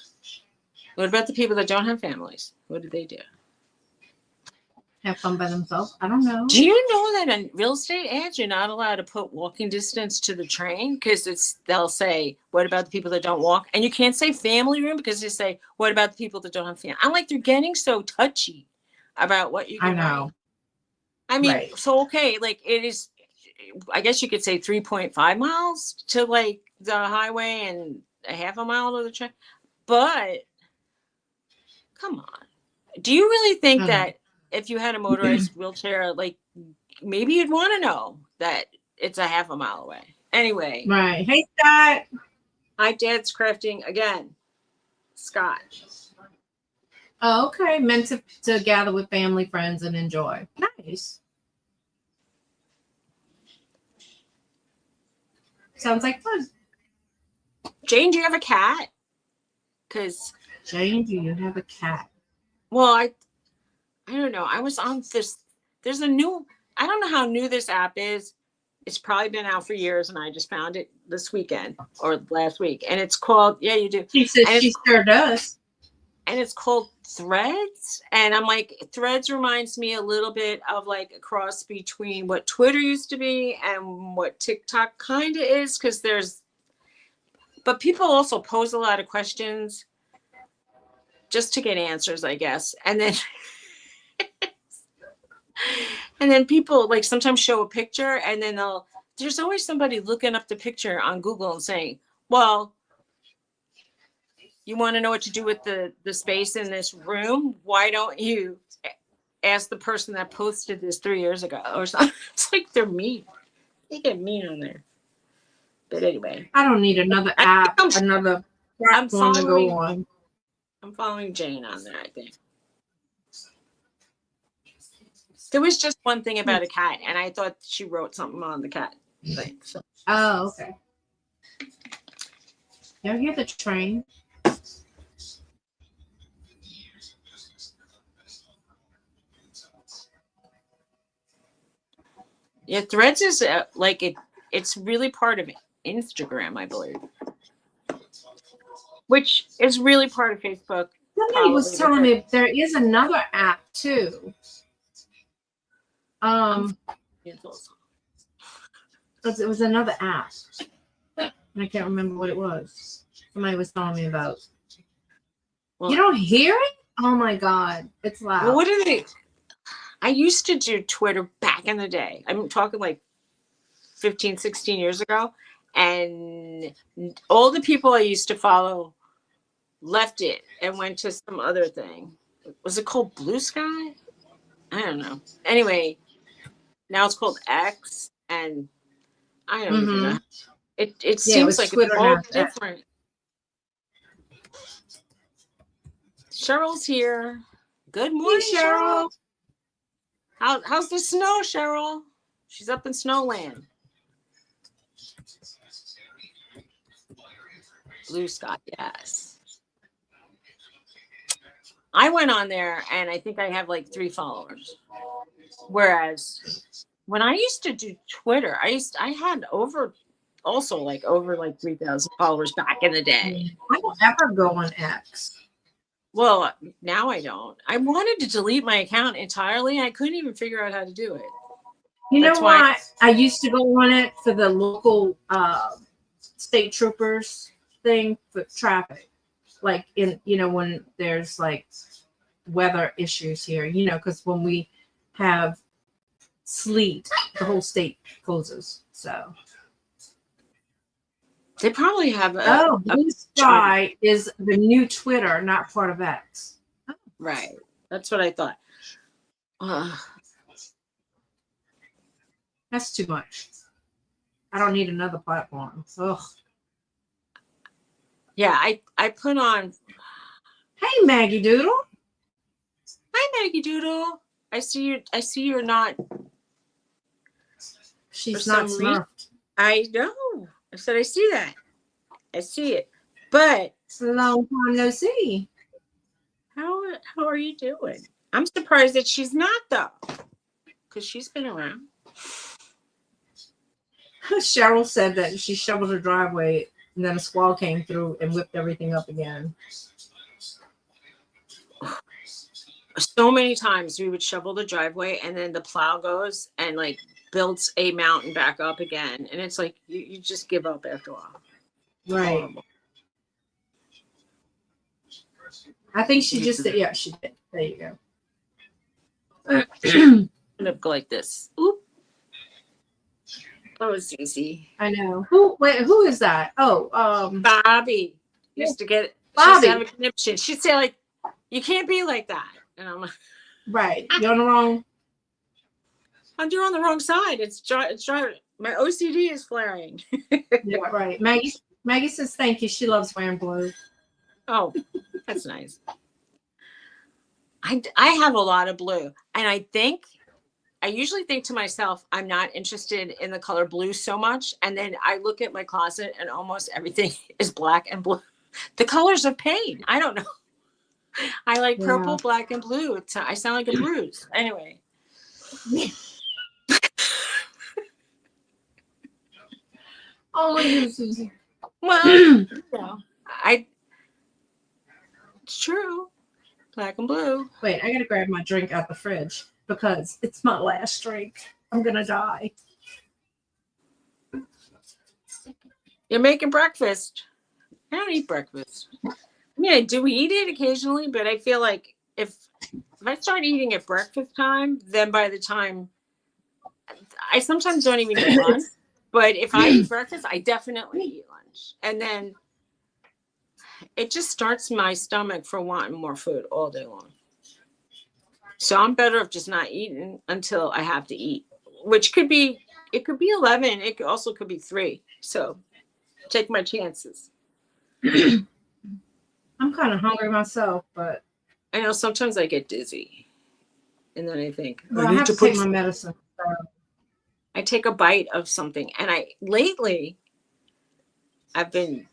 What about the people that don't have families? What do they do? Have fun by themselves? I don't know. Do you know that in real estate ads, you're not allowed to put walking distance to the train because they'll say, what about the people that don't walk? And you can't say family room because they say, what about the people that don't have family? I'm like, they're getting so touchy about what you can I know. write. I mean, Right. So okay, like it is, I guess you could say 3.5 miles to like the highway and a half a mile to the train. But come on. Do you really think that if you had a motorized wheelchair, like maybe you'd want to know that it's a half a mile away? Anyway. Right. Hey, Scott. Hi, Dad's crafting again. Scott. Oh, okay. Meant to gather with family, friends, and enjoy. Nice. Sounds like fun. Jane, do you have a cat? Because Jane, do you have a cat? Well, I don't know. I was on this. There's a new. I don't know how new this app is. It's probably been out for years, and I just found it this weekend or last week. And it's called. Yeah, you do. She says she sure does. And it's called Threads. And I'm like, Threads reminds me a little bit of like a cross between what Twitter used to be and what TikTok kind of is, because but people also pose a lot of questions just to get answers, I guess. And then people like sometimes show a picture, and then there's always somebody looking up the picture on Google and saying, well, you want to know what to do with the space in this room? Why don't you ask the person that posted this 3 years ago or something? It's like they're mean. They get mean on there. But anyway. I don't need another app, another platform to go on. I'm following Jane on there, I think. There was just one thing about a cat, and I thought she wrote something on the cat thing. So. Oh, okay. You hear the train? Yeah, Threads is it's really part of Instagram, I believe, which is really part of Facebook. Somebody was telling me there is another app too. It was another app. I can't remember what it was. Somebody was telling me about. Well, You don't hear it? Oh my God. It's loud. well, what are they? I used to do Twitter back in the day. I'm talking like 15, 16 years ago. And all the people I used to follow left it and went to some other thing. Was it called Blue Sky? I don't know. Anyway, now it's called X, and I don't even know. It Yeah, it seems was like Twitter it's all now. different. Cheryl's here. Good morning, Hey, Cheryl. Cheryl. How's the snow, Cheryl? She's up in Snowland. Blue Sky, yes. I went on there and I think I have like 3 followers. Whereas when I used to do Twitter, I had over 3,000 followers back in the day. I don't ever go on X. Well, now I don't. I wanted to delete my account entirely. I couldn't even figure out how to do it. You That's know why- what? I used to go on it for the local state troopers thing for traffic. Like when there's like weather issues here, because when we have sleet, the whole state closes. So They probably have a Blue Sky is the new Twitter, not part of X. right. That's what I thought. That's too much. I don't need another platform. Ugh. Yeah, I put on. Hey, Maggie Doodle. Hi, Maggie Doodle. I see you. I see you're not. She's For not some reason- smurfed. I know. I said I see that. I see it. But It's a long time no see. how are you doing? I'm surprised that she's not though, because she's been around. Cheryl said that she shoveled her driveway and then a squall came through and whipped everything up again. So many times we would shovel the driveway and then the plow goes and like builds a mountain back up again, and it's like you just give up after a while. Right. Horrible. I think she just did. Yeah, she did. There you go. I'm gonna go like this. Oop. Oh, Suzy. I know. Who is that? Oh, Bobby used to get Bobby. She used to have a conniption. She'd say like, "You can't be like that," and I'm like, right. You're on the wrong. "You're on the wrong side. It's driving. My OCD is flaring." Yeah, right. Maggie says thank you. She loves wearing blue. Oh, that's nice. I have a lot of blue, and I usually think to myself, I'm not interested in the color blue so much. And then I look at my closet and almost everything is black and blue. The colors of pain. I don't know. I like purple, black, and blue. I sound like a bruise. Anyway. Oh, you, Suzy. Well, it's true. Black and blue. Wait, I gotta grab my drink out the fridge because it's my last drink. I'm gonna die. You're making breakfast. I don't eat breakfast. I mean, I do eat it occasionally, but I feel like if I start eating at breakfast time, then by the time I sometimes don't even eat lunch. But if I eat breakfast, I definitely eat lunch. And then it just starts my stomach for wanting more food all day long. So I'm better off just not eating until I have to eat, which could be 11. It also could be 3. So take my chances. I'm kind of hungry myself, but I know sometimes I get dizzy. And then I think, I have to take my medicine. I take a bite of something. And lately, I've been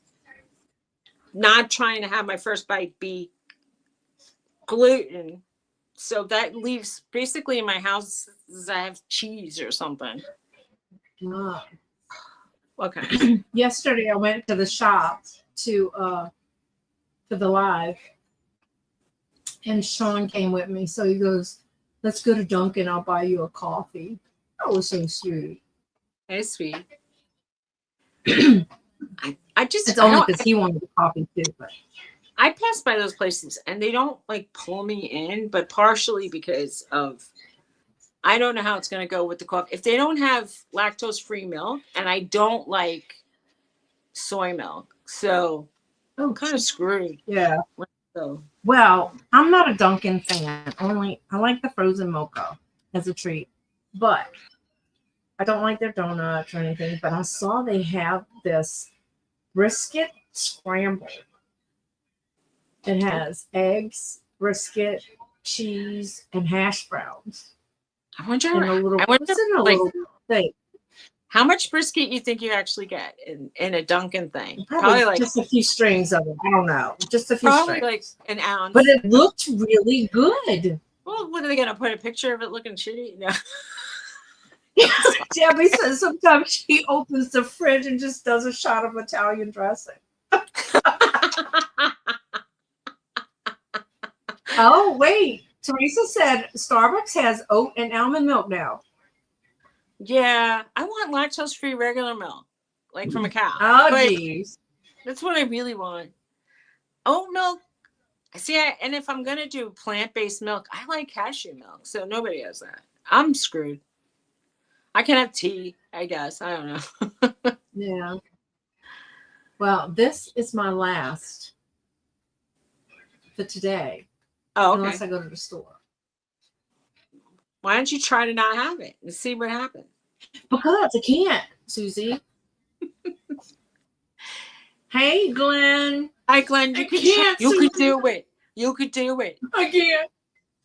not trying to have my first bite be gluten. So that leaves basically in my house, I have cheese or something. Okay. Yesterday, I went to the shop to the live, and Sean came with me. So he goes, "Let's go to Dunkin'. I'll buy you a coffee." That was so sweet. Hey, sweet. It's only because he wanted the coffee too. But I pass by those places and they don't like pull me in, but partially because of I don't know how it's going to go with the coffee. If they don't have lactose-free milk, and I don't like soy milk, so I'm kind of screwed. Yeah. So Well, I'm not a Dunkin' fan. Only I like the frozen mocha as a treat, but I don't like their donuts or anything. But I saw they have this brisket scramble. It has eggs, brisket, cheese, and hash browns. I wonder, And a little, I wonder what's in a like, little thing? how much brisket you think you actually get in a Dunkin' thing? Probably like just a few strings of it. I don't know. Just a few probably strings. like an ounce. But it looked really good. Well, what are they gonna put a picture of it looking shitty? No. Debbie says sometimes she opens the fridge and just does a shot of Italian dressing. Oh, wait. Teresa said Starbucks has oat and almond milk now. Yeah, I want lactose-free regular milk, like from a cow. Oh, But geez. that's what I really want. Oat milk. See, and if I'm gonna do plant-based milk, I like cashew milk, so nobody has that. I'm screwed. I can have tea, I guess. I don't know. Yeah. Well, this is my last for today, Oh, okay. unless I go to the store. Why don't you try to not have it and see what happens? Because I can't, Susie. Hey, Glenn. Hi, Glenn. You could do it. You could do it. I can't.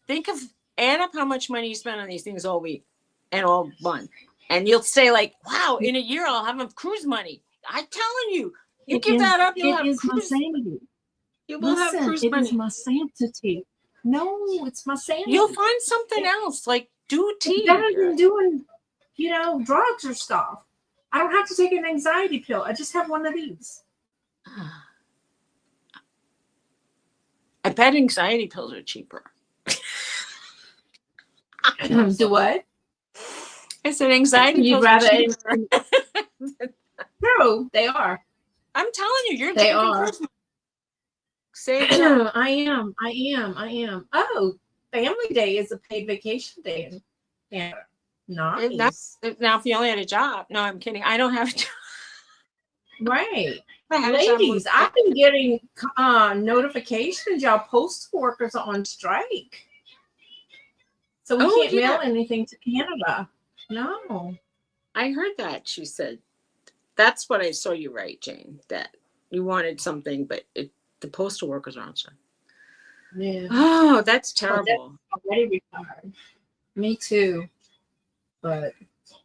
Think of add up how much money you spend on these things all week and all month, and you'll say like, "Wow, in a year I'll have cruise money." I'm telling you, give that up, you'll have It is my cruise. sanity. You will have cruise It money. is my sanctity. No, it's my sanity. You'll find something else, like do tea. It's better than doing, drugs or stuff. I don't have to take an anxiety pill. I just have one of these. I bet anxiety pills are cheaper. Do what? I said anxiety You'd pills rather are cheaper. No, they are. I'm telling you, you're They taking are. cruise money. Save it up. I am. Oh, Family Day is a paid vacation day in Canada. Nice. Now, if you only had a job. No, I'm kidding. I don't have a job. Right. I had a job Ladies, I've been getting notifications y'all postal workers are on strike. So we can't mail anything to Canada. No. I heard that. She said, that's what I saw you write, Jane, that you wanted something, but the postal workers are on strike. Yeah. Oh, that's terrible. I'm already retired. Me too. But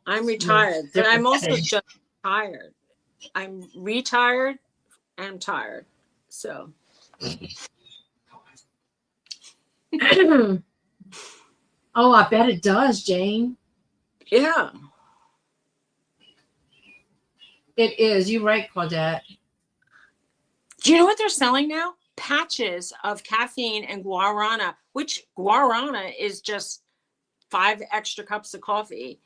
I'm retired, but I'm also just tired. I'm retired and tired. So. Oh, I bet it does, Jane. Yeah. It is. You're right, Claudette. Do you know what they're selling now? Patches of caffeine and guarana, which guarana is just 5 extra cups of coffee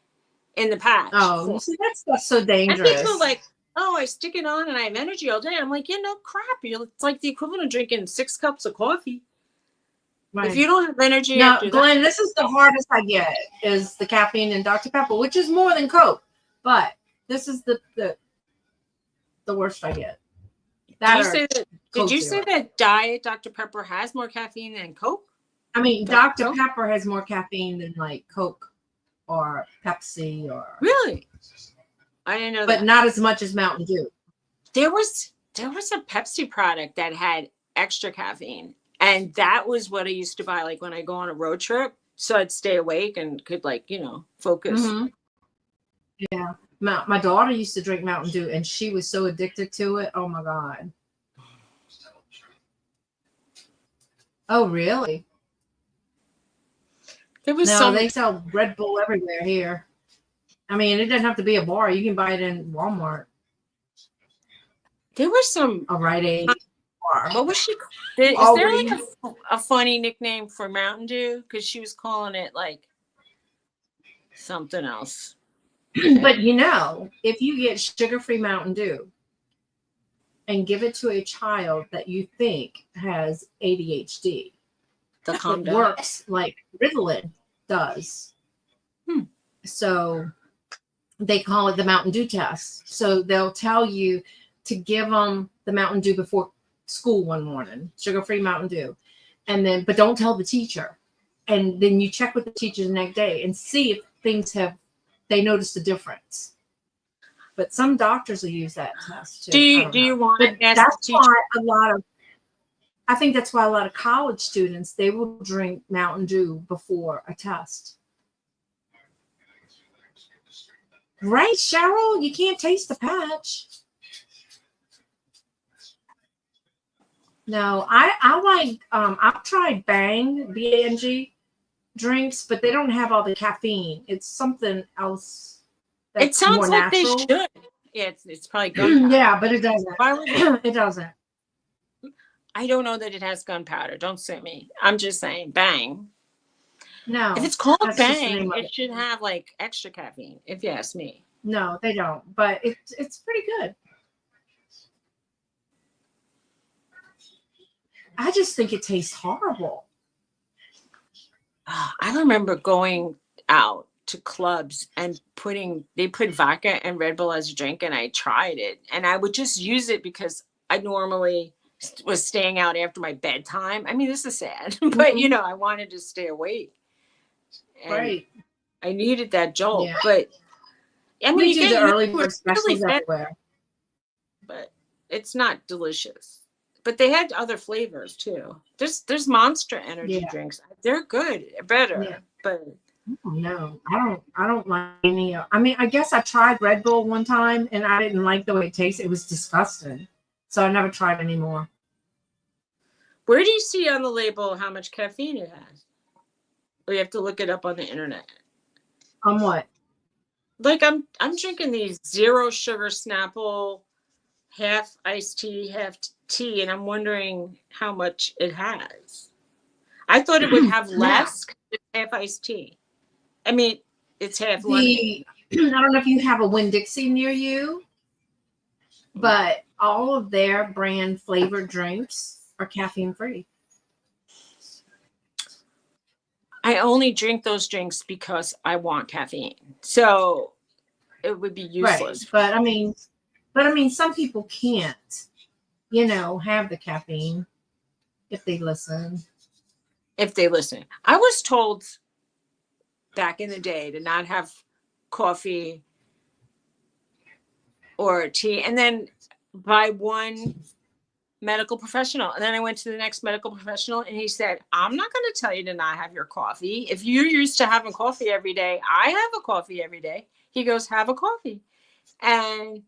in the patch. Oh, you see, that's so dangerous. And people are like, oh, I stick it on and I have energy all day. I'm like, no crap. It's like the equivalent of drinking 6 cups of coffee. Right. If you don't have energy after Glenn, this is the hardest I get is the caffeine in Dr. Pepper, which is more than Coke. But this is the worst I get. Did you say that Diet Dr. Pepper has more caffeine than Coke? I mean, Dr. Pepper has more caffeine than like Coke or Pepsi or. Really? I didn't know that. But not as much as Mountain Dew. There was a Pepsi product that had extra caffeine. And that was what I used to buy, like when I go on a road trip, so I'd stay awake and could, focus. Mm-hmm. Yeah, my daughter used to drink Mountain Dew, and she was so addicted to it. Oh my God! Oh really? They sell Red Bull everywhere here. I mean, it doesn't have to be a bar; you can buy it in Walmart. There was some Rite Aid. What was she? Is there like a funny nickname for Mountain Dew? Because she was calling it like something else. But if you get sugar-free Mountain Dew, and give it to a child that you think has ADHD. The calm It down. works like Ritalin does. So they call it the Mountain Dew test. So they'll tell you to give them the Mountain Dew before school one morning, sugar-free Mountain Dew, and then but don't tell the teacher. And then you check with the teacher the next day and see if they noticed a difference. But some doctors will use that test too. Do you want to ask that's the teacher? why I think that's why a lot of college students, they will drink Mountain Dew before a test. Right, Cheryl? You can't taste the patch. No, I like I've tried BANG drinks, but they don't have all the caffeine. It's something else that's It sounds more like natural. they should. Yeah, it's probably gunpowder. Yeah, but it doesn't. Why would they? It doesn't. I don't know that it has gunpowder. Don't sue me. I'm just saying, Bang. No. If it's called that's just the Bang, name of it should have like extra caffeine, if you ask me. No, they don't. But it's pretty good. I just think it tastes horrible. I remember going out to clubs and they put vodka and Red Bull as a drink, and I tried it, and I would just use it because I normally was staying out after my bedtime. I mean, this is sad, but you know, I wanted to stay awake. And right. I needed that jolt, Yeah. but I mean, We you do get the early used to bird it, it's specials really fat, everywhere. but it's not delicious. But they had other flavors too. There's Monster energy drinks. They're good, better, but Oh, no, I don't like any. I mean, I guess I tried Red Bull one time and I didn't like the way it tasted. It was disgusting. So I never tried anymore. where do you see on the label how much caffeine it has? Or you have to look it up on the internet. On what? Like I'm drinking these 0 sugar Snapple, half iced tea, half tea, and I'm wondering how much it has. I thought it would have less 'cause it's half iced tea. I mean, it's half lemonade. I don't know if you have a Winn-Dixie near you, but all of their brand flavored drinks are caffeine free. I only drink those drinks because I want caffeine. So it would be useless. Right. But I mean, some people can't, have the caffeine if they listen. I was told back in the day to not have coffee or tea, and then by one medical professional. And then I went to the next medical professional, and he said, I'm not going to tell you to not have your coffee. If you're used to having coffee every day, I have a coffee every day. He goes, have a coffee. And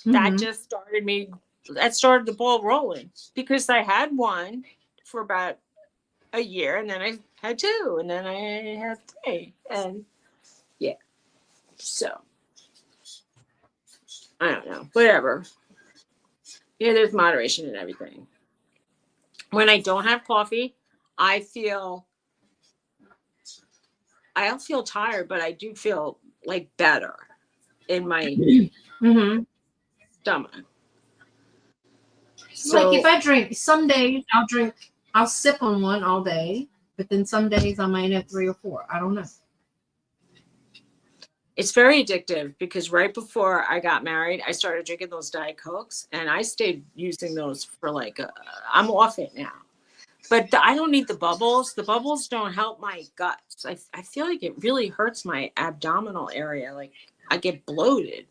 that just started the ball rolling, because I had one for about a year, and then I had 2, and then I had 3. And yeah, so I don't know, whatever. Yeah, there's moderation in everything. When I don't have coffee, I don't feel tired, but I do feel like better in my stomach. So, like if I drink, some days I'll sip on one all day, but then some days I might have 3 or 4. I don't know. it's very addictive, because right before I got married, I started drinking those Diet Cokes, and I stayed using those for I'm off it now. But I don't need the bubbles. The bubbles don't help my guts. I feel like it really hurts my abdominal area. Like I get bloated.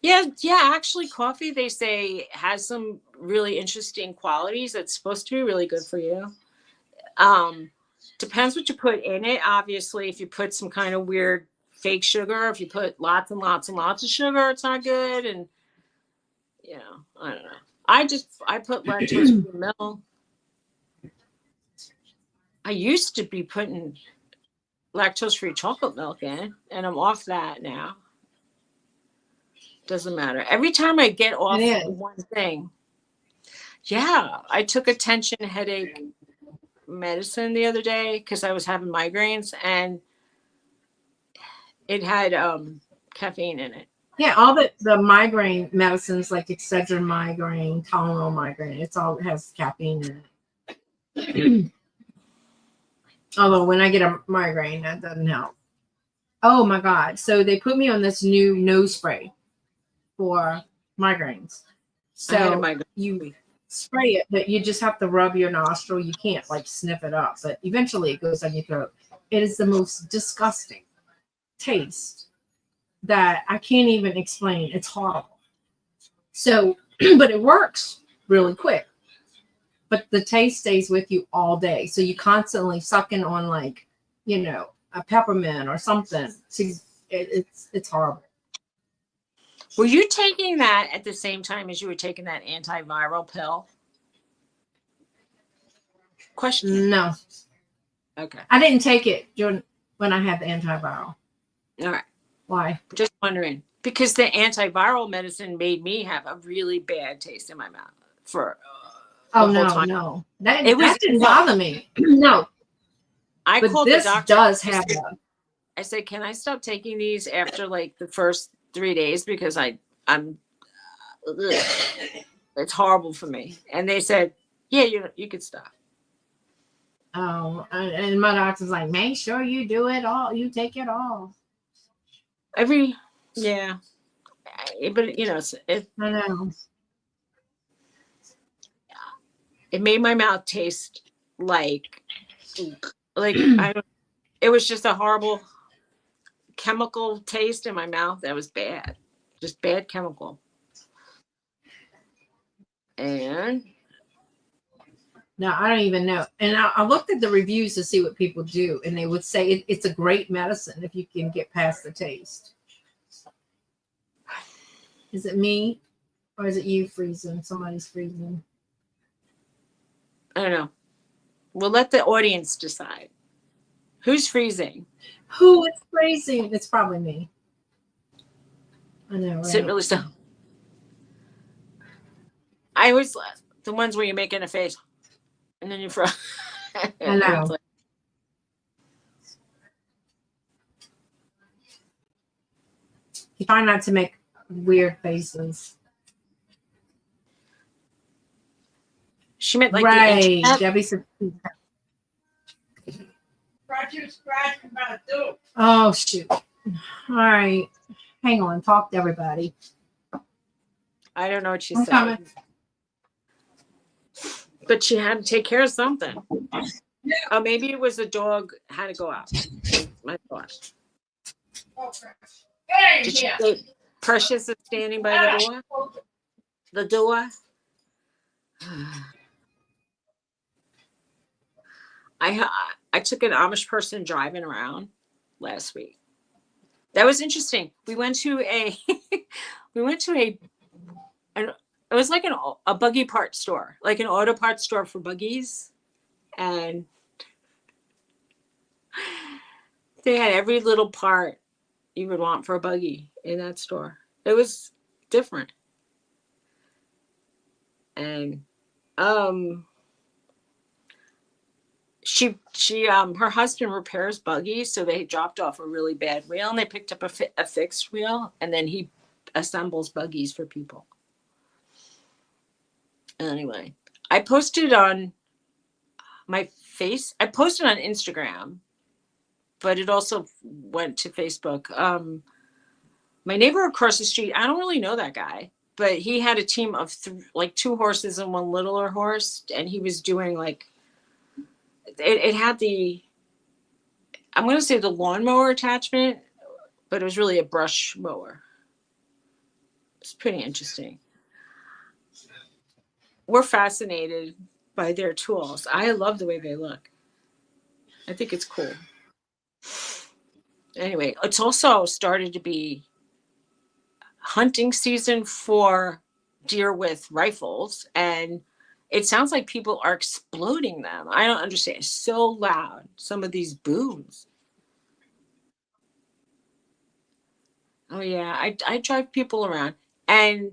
Yeah, actually coffee, they say, has some really interesting qualities that's supposed to be really good for you. Depends what you put in it. Obviously, if you put some kind of weird fake sugar, if you put lots and lots and lots of sugar, it's not good. And I don't know. I put lactose-free milk. I used to be putting lactose-free chocolate milk in, and I'm off that now. Doesn't matter. Every time I get off one thing, I took a tension headache medicine the other day because I was having migraines, and it had caffeine in it. Yeah, all the migraine medicines like Excedrin migraine, Tylenol migraine, it's all has caffeine in it. Although when I get a migraine, that doesn't help. Oh my God. So they put me on this new nose spray for migraines. I had a So migraine. you spray it, but you just have to rub your nostril. You can't like sniff it up, but eventually it goes down your throat. It is the most disgusting taste that I can't even explain. It's horrible. So, but it works really quick. But the taste stays with you all day. So you constantly sucking on like, a peppermint or something. It's horrible. Were you taking that at the same time as you were taking that antiviral pill? Question. No, Okay. I didn't take it during when I had the antiviral. All right. Why? Just wondering. Because the antiviral medicine made me have a really bad taste in my mouth for the Oh whole no, time. no, that It was that didn't bother me. No, I but called the this doctor. does have that. I said, "Can I stop taking these after like the first 3 days because I'm ugh, it's horrible for me." And they said, "Yeah, you could stop." Oh, and my doctor's like, make sure you do it all. You take it all. Yeah, but I know. it made my mouth taste like I don't. It was just a horrible chemical taste in my mouth that was bad, just bad chemical. And No, I don't even know. And I looked at the reviews to see what people do, and they would say it's a great medicine if you can get past the taste. Is it me, or is it you freezing? Somebody's freezing. I don't know. We'll let the audience decide. Who's freezing? Who is freezing? It's probably me. I know, Sit right? really still. I always the ones where you're making a face and then you froze. I know. You try not to make weird faces. She meant like right. the internet. Debbie said. Do. Oh shoot! All right, hang on. Talk to everybody. I don't know what she I'm said. coming. But she had to take care of something. Oh, maybe it was the dog had to go out. My thought. Did she say Precious is standing by the door? The door? I took an Amish person driving around last week. That was interesting. We went to a it was like a buggy part store, like an auto parts store for buggies, and they had every little part you would want for a buggy in that store. It was different. And her husband repairs buggies, so they dropped off a really bad wheel and they picked up a fixed wheel, and then he assembles buggies for people. Anyway, I posted on Instagram, but it also went to Facebook. My neighbor across the street, I don't really know that guy, but he had a team of like 2 horses and 1 littler horse, and he was doing like it had I'm going to say the lawnmower attachment, but it was really a brush mower. It's pretty interesting. We're fascinated by their tools. I love the way they look. I think it's cool. Anyway, it's also started to be hunting season for deer with rifles, and it sounds like people are exploding them. I don't understand. It's so loud. Some of these booms. Oh yeah, I drive people around, and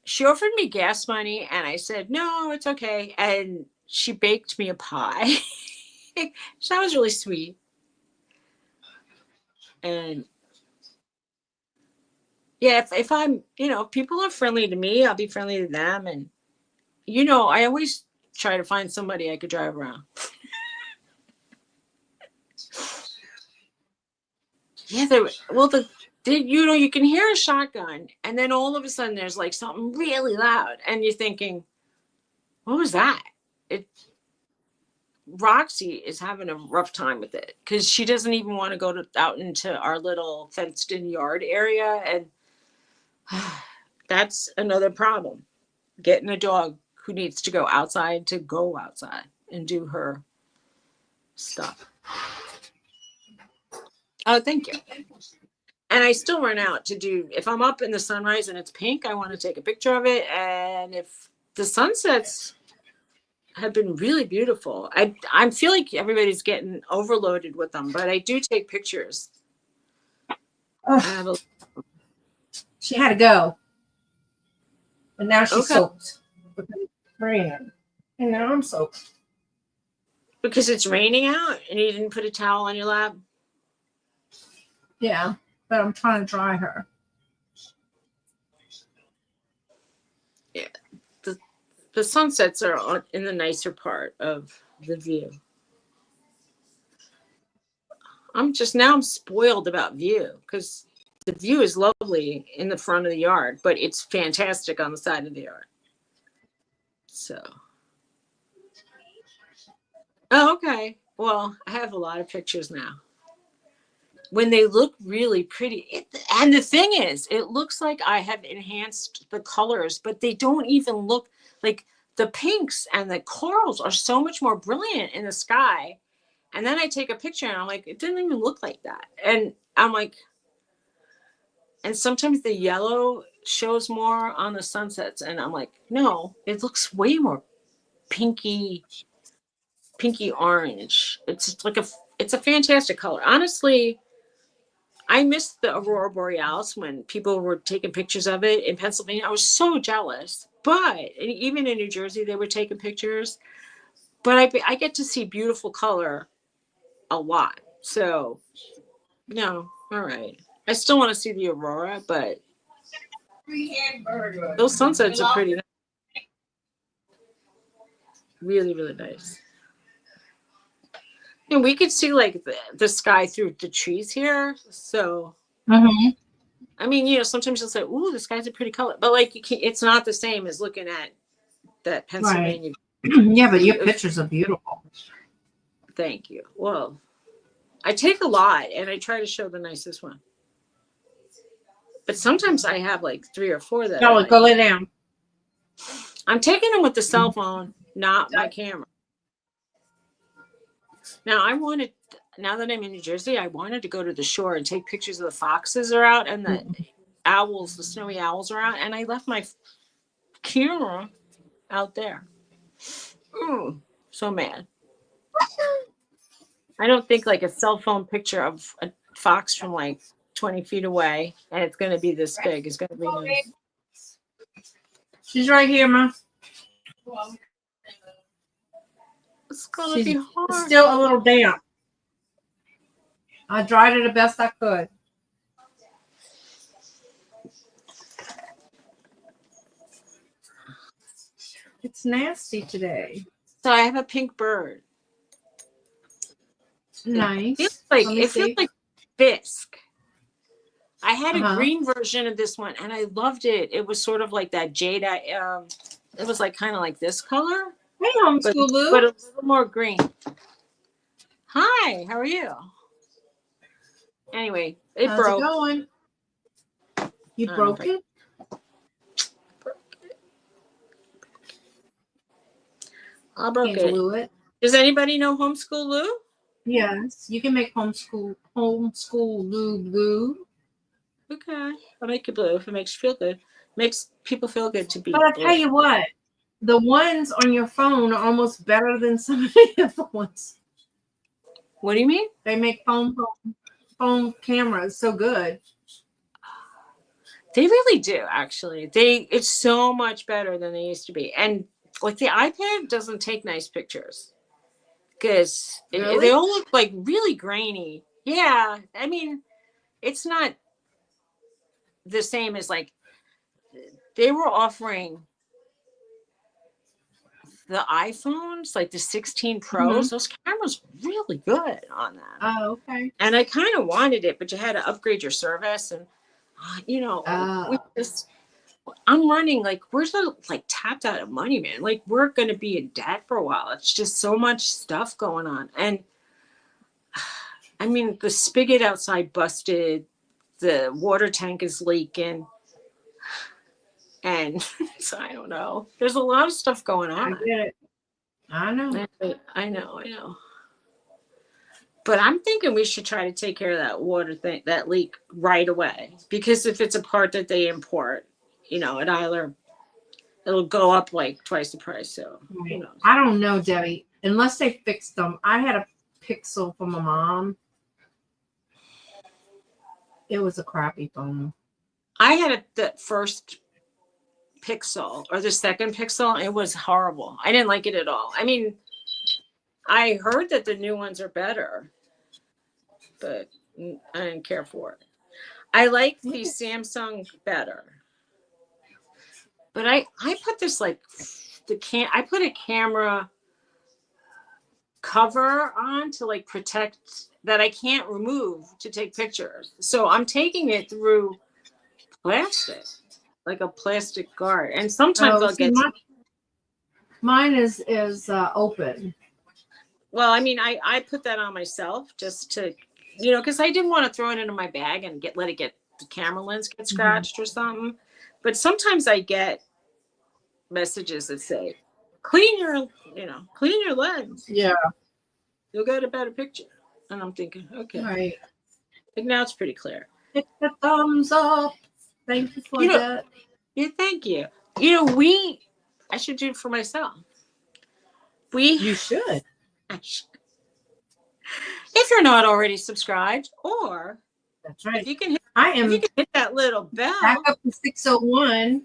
she offered me gas money, and I said no, it's okay. And she baked me a pie. So that was really sweet. And Yeah, if I'm, if people are friendly to me, I'll be friendly to them. And, I always try to find somebody I could drive around. Yeah, you can hear a shotgun, and then all of a sudden there's like something really loud, and you're thinking, what was that? Roxy is having a rough time with it because she doesn't even want to go out into our little fenced-in yard area, and that's another problem. Getting a dog who needs to go outside to go outside and do her stuff. Oh, thank you. And I still run out to do, if I'm up in the sunrise and it's pink, I want to take a picture of it. And if the sunsets have been really beautiful, I feel like everybody's getting overloaded with them, but I do take pictures. She had to go. And now she's Okay. soaked. And now I'm soaked. Because it's raining out and you didn't put a towel on your lap? Yeah, but I'm trying to dry her. Yeah. The sunsets are in the nicer part of the view. I'm spoiled about view because the view is lovely in the front of the yard, but it's fantastic on the side of the yard. So. Oh, okay. Well, I have a lot of pictures now. When they look really pretty. And the thing is, it looks like I have enhanced the colors, but they don't even look like the pinks and the corals are so much more brilliant in the sky. And then I take a picture and I'm like, it didn't even look like that. And I'm like, and sometimes the yellow shows more on the sunsets. And I'm like, no, it looks way more pinky orange. It's a fantastic color. Honestly, I missed the aurora borealis when people were taking pictures of it in Pennsylvania. I was so jealous. But even in New Jersey, they were taking pictures. But I get to see beautiful color a lot. So, no, all right. I still want to see the aurora, but those sunsets are pretty nice. Really, really nice. And we could see like the sky through the trees here. So, I mean, sometimes you'll say, "Ooh, the sky's a pretty color," but like it's not the same as looking at that Pennsylvania. Right. Yeah, but your pictures are beautiful. Thank you. Well, I take a lot, and I try to show the nicest one. But sometimes I have like 3 or 4 that. No, go lay down. I'm taking them with the cell phone, not my camera. Now now that I'm in New Jersey, I wanted to go to the shore and take pictures of the foxes are out and the owls, the snowy owls are out, and I left my camera out there. Ooh, so mad. I don't think like a cell phone picture of a fox from like 20 feet away and it's going to be this big is going to be nice. She's right here, Ma. It's going to be hard. It's still a little damp. I dried it the best I could. It's nasty today. So I have a pink bird. Nice. It feels like bisque. I had a green version of this one and I loved it. It was sort of like that jade. It was like kind of like this color. Hey, Homeschool Lou. But a little more green. Hi, how are you? Anyway, How's broke. It going? You broke it? I broke it. Does anybody know Homeschool Lou? Yes, you can make homeschool Lou blue. Okay, I'll make it blue if it makes you feel good. Makes people feel good to be. But I tell you what, the ones on your phone are almost better than some of the other ones. What do you mean? They make phone cameras so good. They really do, actually. It's so much better than they used to be. And like the iPad doesn't take nice pictures because they all look like really grainy. Yeah, I mean, it's not. the same as like they were offering the iPhones, like the 16 Pros. Those cameras really good on them. Oh, okay. And I kind of wanted it, but you had to upgrade your service. And, I'm running like, we're so like tapped out of money, man. Like, we're going to be in debt for a while. It's just so much stuff going on. And I mean, the spigot outside busted, the water tank is leaking. And so I don't know. There's a lot of stuff going on. I get it. I know. I know. But I'm thinking we should try to take care of that water thing, that leak right away. Because if it's a part that they import, it'll go up like twice the price. So who knows? I don't know, Debbie. Unless they fixed them. I had a Pixel from my mom. It was a crappy phone. I had the first Pixel or the second Pixel. It was horrible. I didn't like it at all. I mean, I heard that the new ones are better, but I didn't care for it. I like the Samsung better. But I put this like I put a camera cover on to like protect that I can't remove to take pictures. So I'm taking it through plastic, like a plastic guard. And sometimes I'll get mine is open. Well, I mean, I put that on myself just to, because I didn't want to throw it into my bag and let it get the camera lens get scratched or something. But sometimes I get messages that say, clean your lens. Yeah. You'll get a better picture. And I'm thinking, okay. Right. Like now it's pretty clear. Hit the thumbs up. Thank you for that. Yeah, thank you. I should do it for myself. You should. If you're not already subscribed, or that's right. If you can hit that little bell. Back up to 601.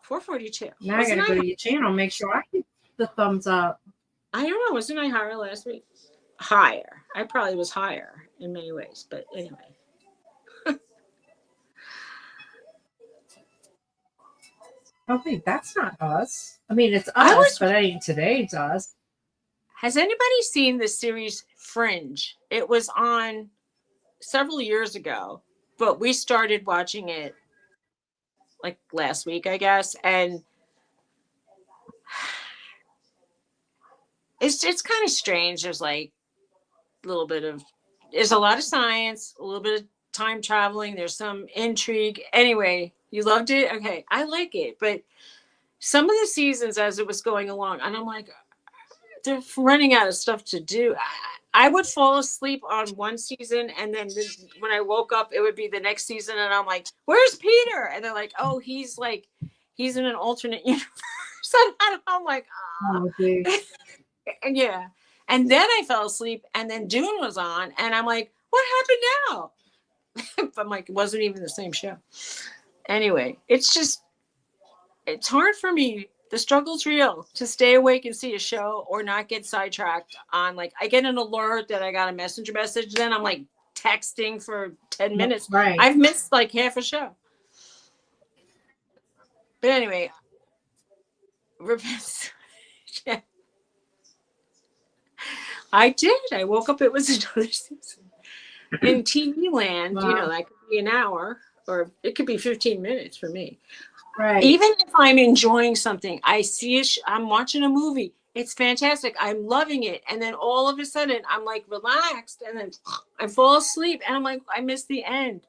442. Now I gotta go to your channel. Make sure I hit the thumbs up. I don't know. Wasn't I higher last week? Higher. I probably was higher in many ways, but anyway. Oh wait, that's not us. I mean, it's us, but that ain't today's us. Has anybody seen the series Fringe? It was on several years ago, but we started watching it like last week, I guess, and it's kind of strange. There's like there's a lot of science, a little bit of time traveling. There's some intrigue. Anyway, you loved it? Okay, I like it, but some of the seasons as it was going along, and I'm like, they're running out of stuff to do. I would fall asleep on one season, and then when I woke up, it would be the next season, and I'm like, "Where's Peter?" And they're like, "Oh, he's in an alternate universe." And I'm like, "Oh, and yeah." And then I fell asleep, and then Dune was on, and I'm like, "What happened now?" I'm like, it wasn't even the same show. Anyway, it's hard for me. The struggle's real to stay awake and see a show or not get sidetracked on I get an alert that I got a messenger message. Then I'm like texting for 10 minutes. Right. I've missed like half a show. But anyway, yeah. I did. I woke up. It was another season. In TV land, Wow. That could be an hour or it could be 15 minutes for me. Right. Even if I'm enjoying something, I see I'm watching a movie. It's fantastic. I'm loving it. And then all of a sudden I'm like relaxed and then I fall asleep and I'm like, I missed the end.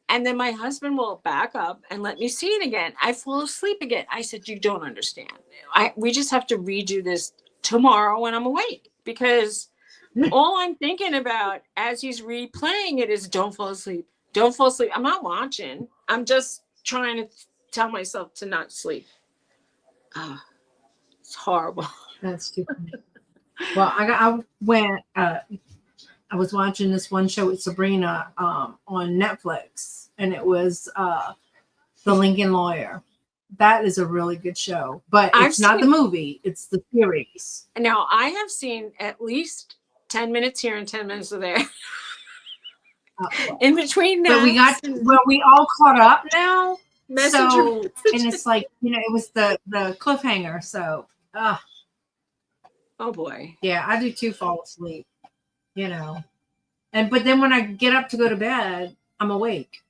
And then my husband will back up and let me see it again. I fall asleep again. I said, you don't understand. We just have to redo this tomorrow when I'm awake because all I'm thinking about as he's replaying it is don't fall asleep. Don't fall asleep. I'm not watching. I'm just trying to tell myself to not sleep. It's horrible. That's too funny. Well, I was watching this one show with Sabrina on Netflix, and it was The Lincoln Lawyer. That is a really good show, but it's not the movie; it's the series. Now, I have seen at least 10 minutes here and 10 minutes there. in between But that. we all caught up now. Messenger. So, and it's like, it was the cliffhanger. So, Oh boy. yeah, I do too fall asleep, but then when I get up to go to bed, I'm awake.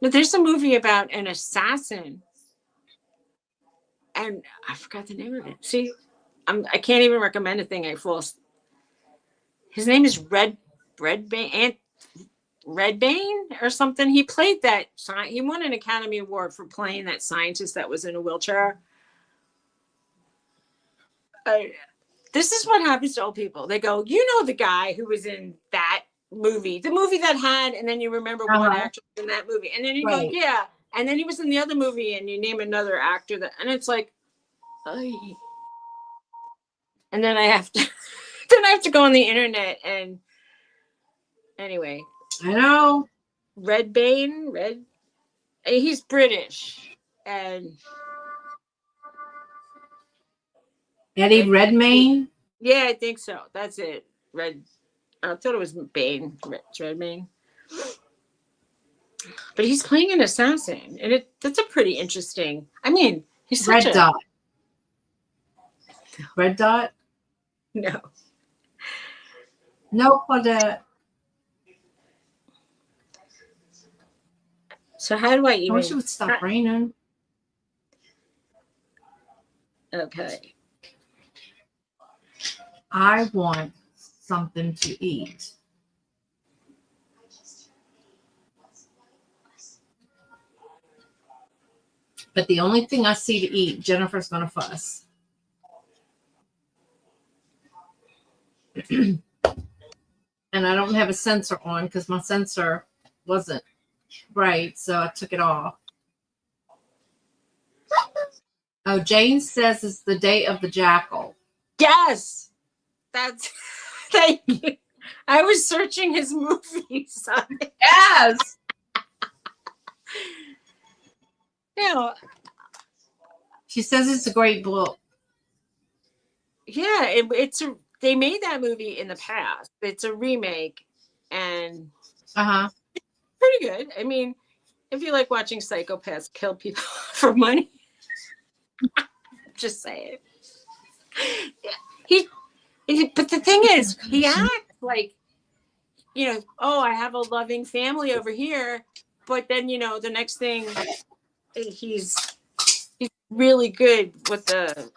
But there's a movie about an assassin, and I forgot the name of it. See, I can't even recommend a thing. His name is Redbane or something. He played that. He won an Academy Award for playing that scientist that was in a wheelchair. This is what happens to old people. They go, the guy who was in that movie, the movie that had, and then you remember one actor in that movie, and then you go, yeah, and then he was in the other movie, and you name another actor and it's like, and then I have to go on the internet and anyway. I know. He's British, and Eddie Redmayne. Yeah, I think so. That's it. I thought it was Bane. Redmayne. But he's playing an assassin, and that's a pretty interesting. I mean, he's such Red Dot. Red Dot. No. No, Claudette. So how do I even? I wish it would stop raining. Okay. I want something to eat. But the only thing I see to eat, Jennifer's going to fuss. And I don't have a sensor on because my sensor wasn't right, so I took it off. Oh, Jane says it's the day of the jackal. Yes, that's. Thank you. I was searching his movies. Yes. She says it's a great book. Yeah, they made that movie in the past. It's a remake, and pretty good. I mean, if you like watching psychopaths kill people for money, just say it. But the thing is, he acts like, I have a loving family over here, but then the next thing, he's really good with the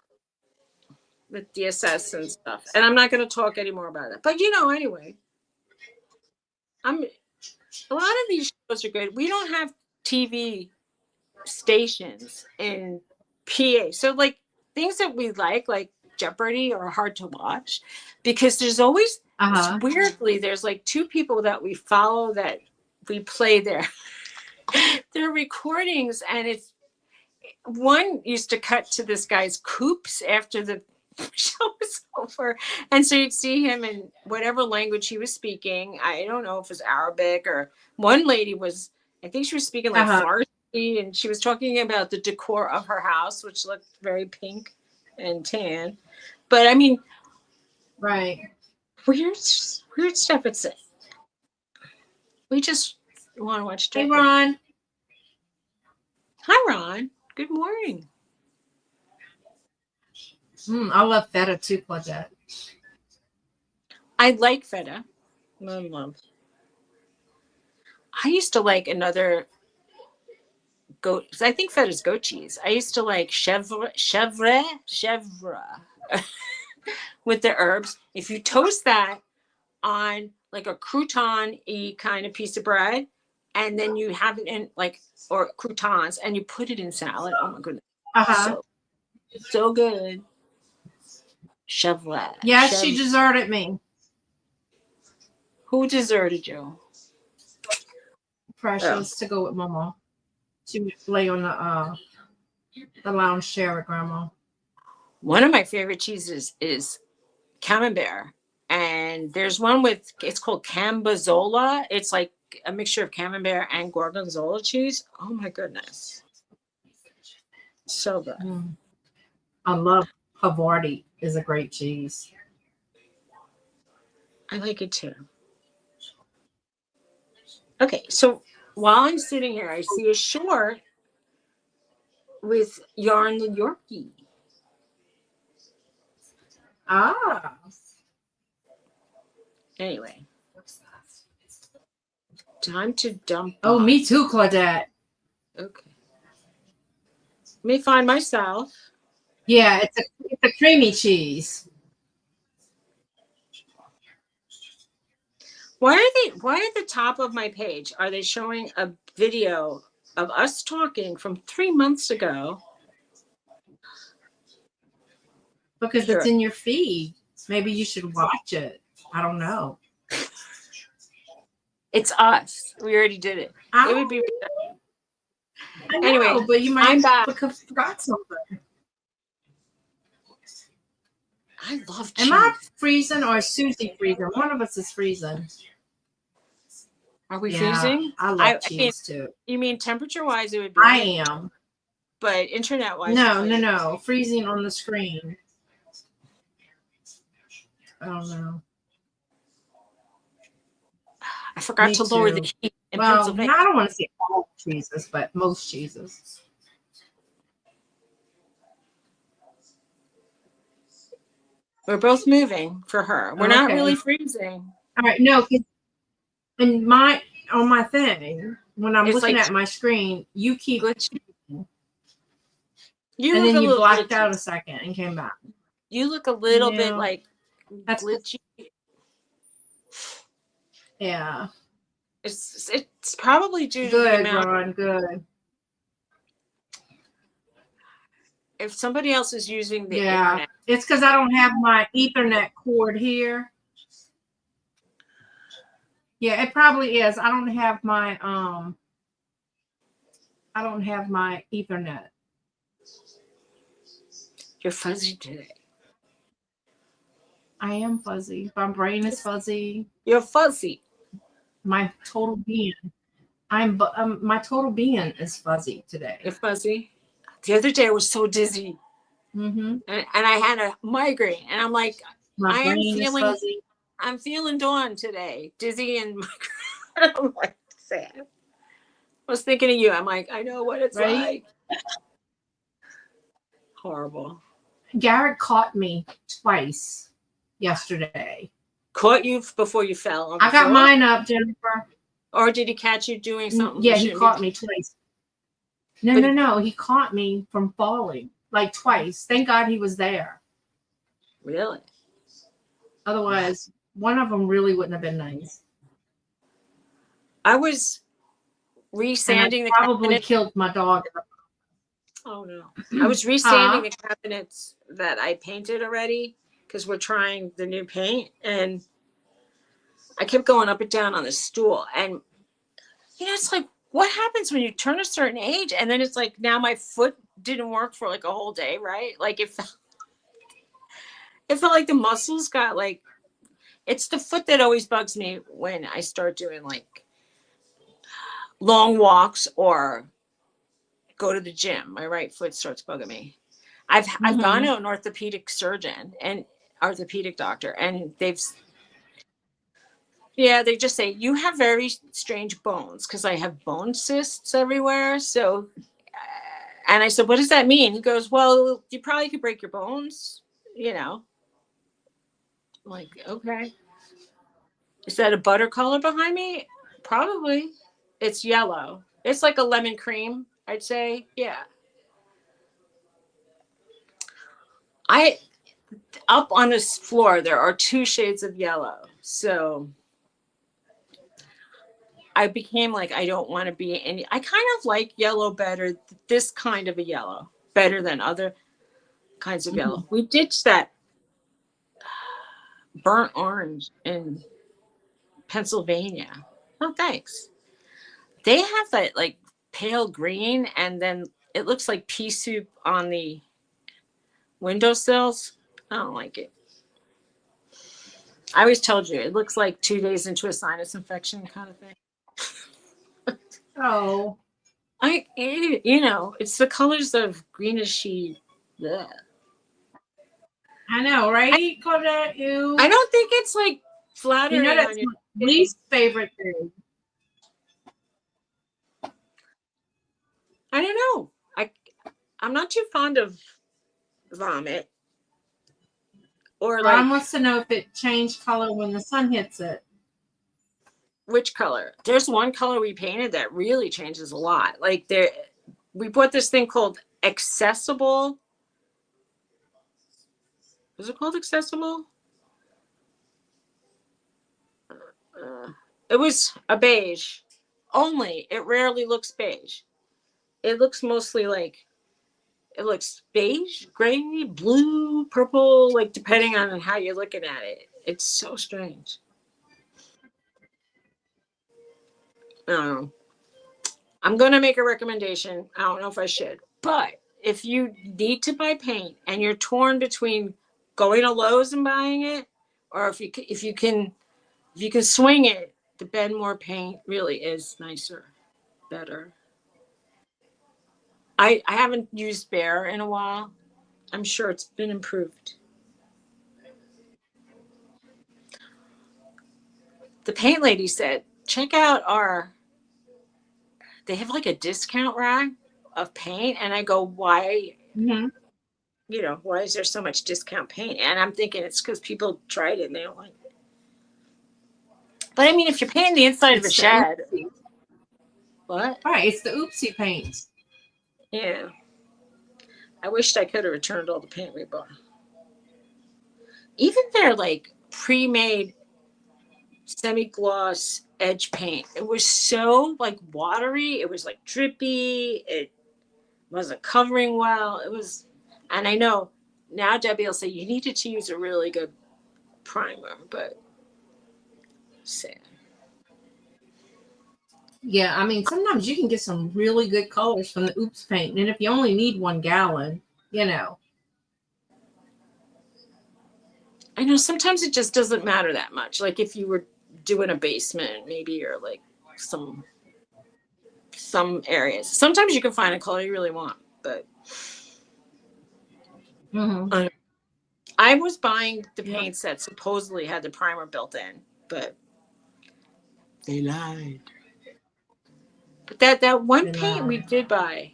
DSS and stuff. And I'm not going to talk anymore about it. But anyway, a lot of these shows are good. We don't have TV stations in PA, so like things that we like Jeopardy, are hard to watch because there's always weirdly there's like two people that we follow that we play their recordings, and it's one used to cut to this guy's coops after the show was over, and so you'd see him in whatever language he was speaking. I don't know if it was Arabic, or one lady I think she was speaking like Farsi, and she was talking about the decor of her house, which looked very pink and tan. But I mean, right, weird stuff. We just want to watch. Hey, Ron. Hi, Ron. Good morning. I love feta too, Claudette. I like feta. Love. I used to like another goat. I think feta is goat cheese. I used to like chèvre with the herbs. If you toast that on like a crouton-y kind of piece of bread, and then you have it in or croutons, and you put it in salad. Oh my goodness. So good. Chèvre. Yes, she deserted me. Who deserted you? Precious to go with Mama. She would lay on the lounge chair with Grandma. One of my favorite cheeses is Camembert, and there's one it's called Cambozola. It's like a mixture of Camembert and Gorgonzola cheese. Oh my goodness, so good. I love Havarti. Is a great cheese. I like it too. Okay, so while I'm sitting here, I see a short with yarn the Yorkie. Ah. Anyway, time to dump. Oh, by. me too, Claudette. Okay. Let me find myself. Yeah, it's a creamy cheese. Why at the top of my page are they showing a video of us talking from 3 months ago? Because Sure. it's in your feed. Maybe you should watch it. I don't know. It's us. We already did it. It would be I know, anyway. but you might I'm back. have forgot something. I love cheese. Am I freezing or is Suzy freezing? One of us is freezing. Are we Yeah, freezing? I love I mean, cheese too. you mean temperature wise it would be? I am. But internet wise. No. Freezing on the screen. I don't know. I forgot Me to lower the too. heat in Well, Pennsylvania. I don't want to say all cheeses, but most cheeses. We're both moving for her. We're not Okay. really freezing. All right, no, 'cause on my thing, when I'm It's looking like at my screen, you keep glitchy. and You look then a you little blacked glitchy. out a second and came back. You look a little bit Yeah. like That's glitchy. Yeah. It's probably due to the Good, amount. Ron, good. If somebody else is using the Yeah. internet, It's because I don't have my Ethernet cord here. Yeah, it probably is. I don't have my Ethernet. you're fuzzy today. I am fuzzy. My brain is fuzzy. You're fuzzy. My total being. My total being is fuzzy today. You're fuzzy. The other day I was so dizzy, Mm-hmm. and I had a migraine, and I'm like, My brain is feeling. fuzzy. I'm feeling dawn today, dizzy and migraine. I'm like sad. I was thinking of you. I'm like, I know what it's Right? like. Horrible. Garrett caught me twice yesterday. Caught you before you fell on the I got floor? mine up, Jennifer. Or did he catch you doing something? Yeah, he caught me twice. No. He caught me from falling like twice. Thank God he was there. Really? Otherwise, one of them really wouldn't have been nice. I was resanding the Probably cabinet. killed my dog. Oh no! I was resanding the cabinets that I painted already because we're trying the new paint, and I kept going up and down on the stool, and it's like, what happens when you turn a certain age, and then it's like now my foot didn't work for like a whole day, right? Like it felt like the muscles got like. It's the foot that always bugs me when I start doing like long walks or go to the gym. My right foot starts bugging me. I've gone to an orthopedic surgeon and orthopedic doctor, and they just say you have very strange bones because I have bone cysts everywhere. So, and I said, what does that mean? He goes, well, you probably could break your bones. I'm like, okay. Is that a butter color behind me? Probably. It's yellow. It's like a lemon cream, I'd say. Yeah. Up on this floor, there are 2 shades of yellow. So I became like, I don't want to be any, I kind of like yellow better, this kind of a yellow, better than other kinds of yellow. We ditched that burnt orange in Pennsylvania. Oh, thanks. They have that like pale green, and then it looks like pea soup on the windowsills. I don't like it. I always told you it looks like 2 days into a sinus infection kind of thing. Oh. It's the colors of greenish-y. Bleh. I know, right, Claudette? You. I don't think it's like flattering That's on your my least favorite thing. I don't know. I'm not too fond of vomit or Ron like wants to know if it changed color when the sun hits it. which color. There's one color we painted that really changes a lot. Like we put this thing called accessible. Is it called accessible? It was a beige. Only it rarely looks beige. It looks mostly like it looks beige, gray, blue, purple, like depending on how you're looking at it. It's so strange. I don't know. I'm going to make a recommendation. I don't know if I should, but if you need to buy paint and you're torn between going to Lowe's and buying it, or if you can swing it, the Benmore paint really is nicer, better. I haven't used Bear in a while. I'm sure it's been improved. The paint lady said, check out they have like a discount rack of paint. And I go, why, why is there so much discount paint? And I'm thinking it's because people tried it and they don't like it. But I mean, if you're painting the inside of a shed. What? Right, it's the oopsie paints. Yeah. I wished I could have returned all the paint we bought. Even their like pre-made semi-gloss edge paint, it was so like watery. It was like drippy. It wasn't covering well. It was, and I know now Debbie will say you needed to use a really good primer, but sad. Yeah, I mean, sometimes you can get some really good colors from the oops paint. And if you only need 1 gallon, I know sometimes it just doesn't matter that much. Like if you were doing a basement, maybe, or like some areas. Sometimes you can find a color you really want, but I was buying the paints that supposedly had the primer built in, but they lied. But that one paint we did buy,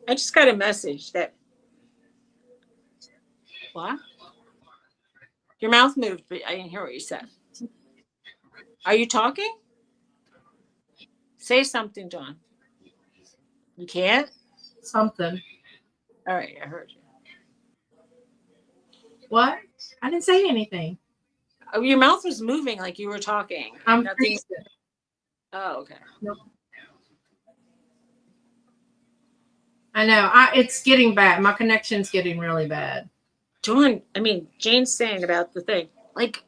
I just got a message that, what? Your mouth moved, but I didn't hear what you said. Are you talking? Say something, Dawn. You can't? Something. All right, I heard you. What? I didn't say anything. Oh, your mouth was moving like you were talking. I'm nothing. Oh, okay. Nope. I know. It's getting bad. My connection's getting really bad. Jane's saying about the thing. Like,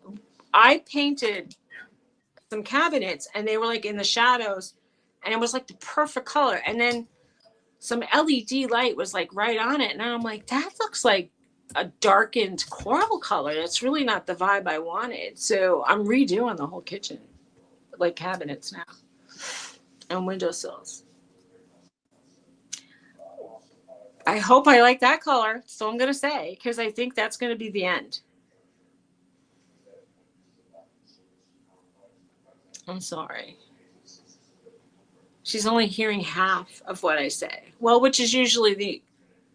I painted some cabinets and they were like in the shadows and it was like the perfect color. And then some LED light was like right on it. And I'm like, that looks like a darkened coral color. That's really not the vibe I wanted. So I'm redoing the whole kitchen, like cabinets now and windowsills. I hope I like that color. So I'm going to say, because I think that's going to be the end. I'm sorry. She's only hearing half of what I say. Well, which is usually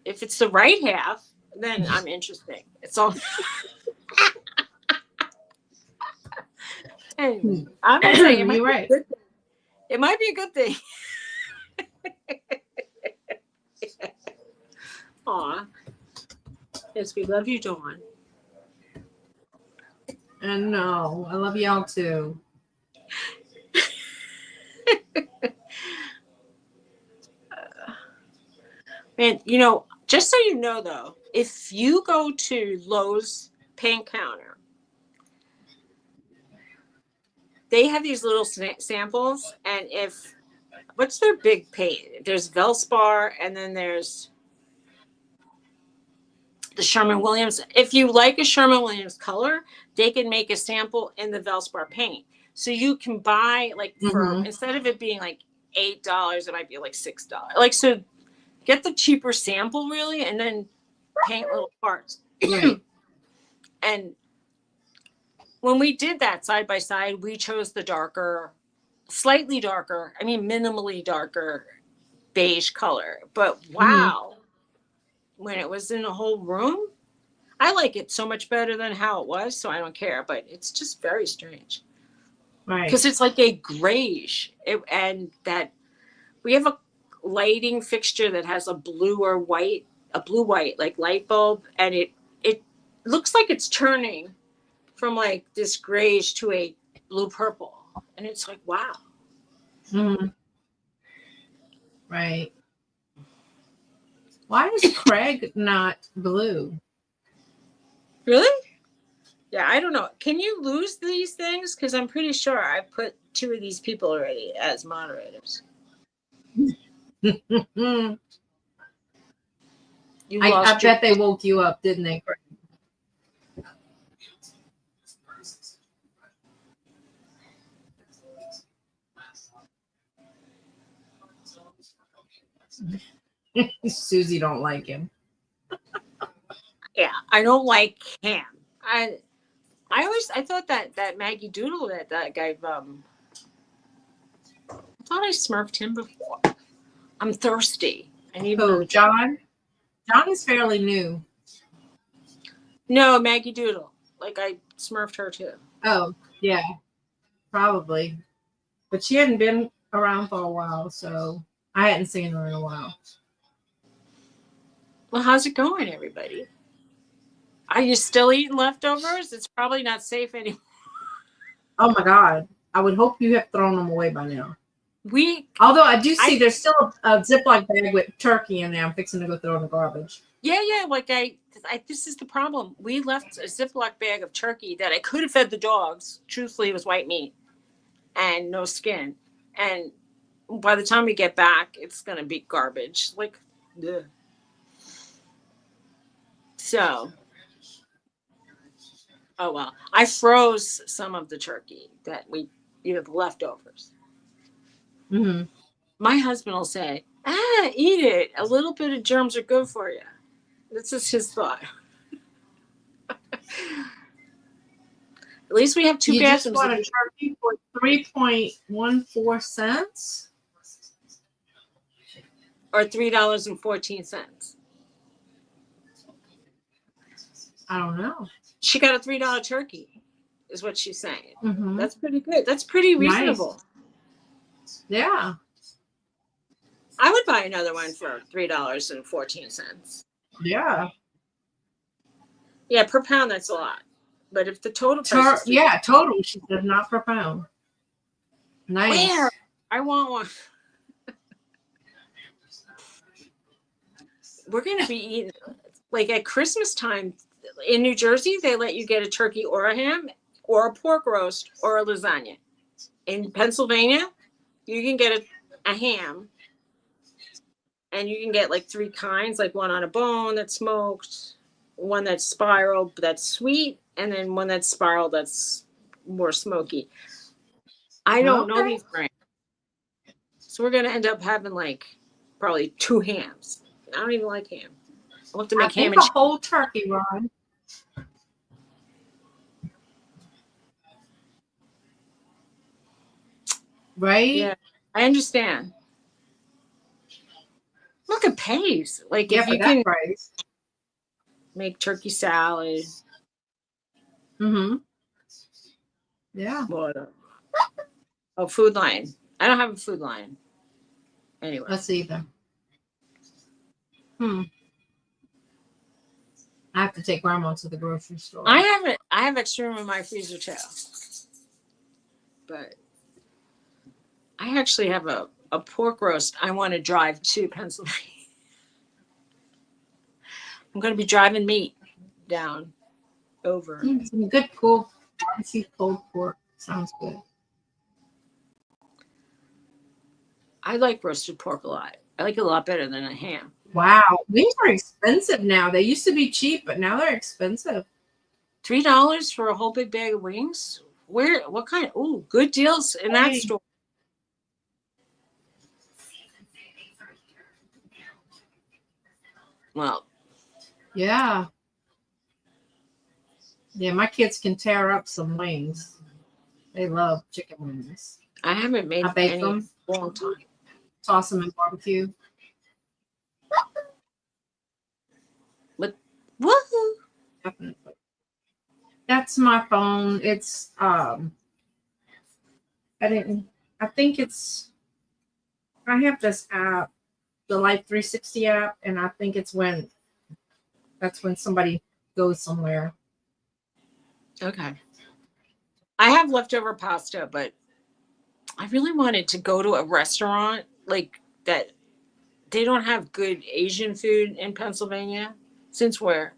if it's the right half, then I'm interesting. It's all. Anyway, I'm not saying it might be a good thing. It might be a good thing. Aw. Yes, we love you, Dawn. And no, I love y'all too. Man, just so you know, though, if you go to Lowe's paint counter, they have these little samples, and what's their big paint? There's Velspar, and then there's the Sherman-Williams. If you like a Sherman-Williams color, they can make a sample in the Velspar paint. So you can buy, like, for instead of it being like $8, it might be like $6. Like, so get the cheaper sample, really, and then paint little parts. And when we did that side by side, we chose the darker slightly darker. I mean, minimally darker beige color. But Mhm. wow, when it was in the whole room, I like it so much better than how it was. So I don't care. But it's just very strange Right. because it's like a grayish, and that we have a lighting fixture that has a blue or white, a blue white like light bulb, and it looks like it's turning from like this grayish to a blue purple, and it's like wow. Mhm. Right. Why is Craig not blue? Really? Yeah, I don't know. Can you lose these things? Because I'm pretty sure I put 2 of these people already as moderators. I You lost your. bet they woke you up, didn't they, Craig? Susie don't like him. Yeah, I don't like him. I thought that Maggie Doodle that guy I thought I smurfed him before. I'm thirsty. I need Who, another. John? John is fairly new. No, Maggie Doodle. Like I smurfed her too. Oh, yeah, probably. But she hadn't been around for a while, so I hadn't seen her in a while. Well, how's it going, everybody? Are you still eating leftovers? It's probably not safe anymore. Oh my God. I would hope you have thrown them away by now. We Although I do see there's still a Ziploc bag with turkey in there. I'm fixing to go throw in the garbage. yeah, like I this is the problem. We left a Ziploc bag of turkey that I could have fed the dogs. Truthfully, it was white meat and no skin. And by the time we get back, it's gonna be garbage. Like, ugh. So, oh well. I froze some of the turkey that the leftovers. Mm-hmm. My husband will say, eat it. A little bit of germs are good for you. This is his thought. At least we have 2 You just bathrooms. bought a turkey for 3.14 cents? Or $3.14. I don't know. She got a $3 turkey, is what she's saying. Mm-hmm. That's pretty good. That's pretty reasonable. Nice. Yeah. I would buy another one for $3.14. Yeah. Yeah, per pound, that's a lot. But if the total price is Total. She said not per pound. Nice. where? I want one. We're going to be eating, like at Christmas time in New Jersey, they let you get a turkey or a ham or a pork roast or a lasagna. In Pennsylvania, you can get a ham, and you can get like 3 kinds, like one on a bone that's smoked, one that's spiraled that's sweet, and then one that's spiraled that's more smoky. I don't know these brands. So we're going to end up having like probably 2 hams. I don't even like ham. I'll have to make ham and a whole turkey, Ron. Right? Yeah, I understand. Look, it pays. Like if you can price. make turkey salad. Mm-hmm. Yeah. What? Oh, Food Lion. I don't have a Food Lion. Anyway. Let's see them. I have to take Grandma to the grocery store. I have extra room in my freezer too. But I actually have a pork roast. I want to drive to Pennsylvania. I'm going to be driving meat down over. Some good cold pork. Sounds good. I like roasted pork a lot. I like it a lot better than a ham. Wow. Wings are expensive now. They used to be cheap, but now they're expensive. $3 for a whole big bag of wings? Where? What kind? Ooh, good deals in that store. Well. Yeah. Yeah, my kids can tear up some wings. They love chicken wings. I haven't made I bake any them, in a long time. toss them in barbecue. Woohoo! Definitely. That's my phone. It's I think it's I have this app, the Life 360 app, and I think that's when somebody goes somewhere. Okay. I have leftover pasta, but I really wanted to go to a restaurant like that. They don't have good Asian food in Pennsylvania. Since where?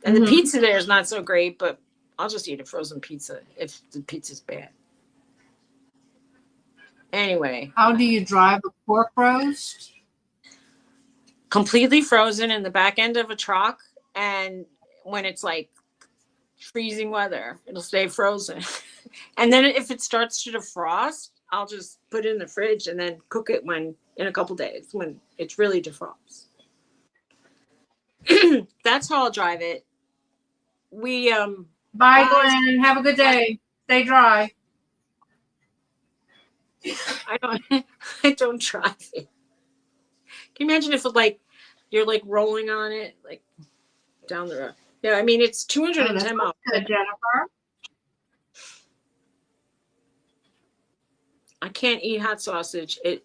And the pizza there is not so great, but I'll just eat a frozen pizza if the pizza's bad. Anyway, How do you drive a pork roast? completely frozen in the back end of a truck, and when it's like freezing weather, it'll stay frozen. And then if it starts to defrost, I'll just put it in the fridge and then cook it in a couple days when it's really defrost. That's how I'll drive it. We Bye, guys, Glenn. Have a good day. Stay dry. I don't drive it. Can you imagine if like you're like rolling on it like down the road? Yeah, I mean it's 210 miles. Good, Jennifer. I can't eat hot sausage. The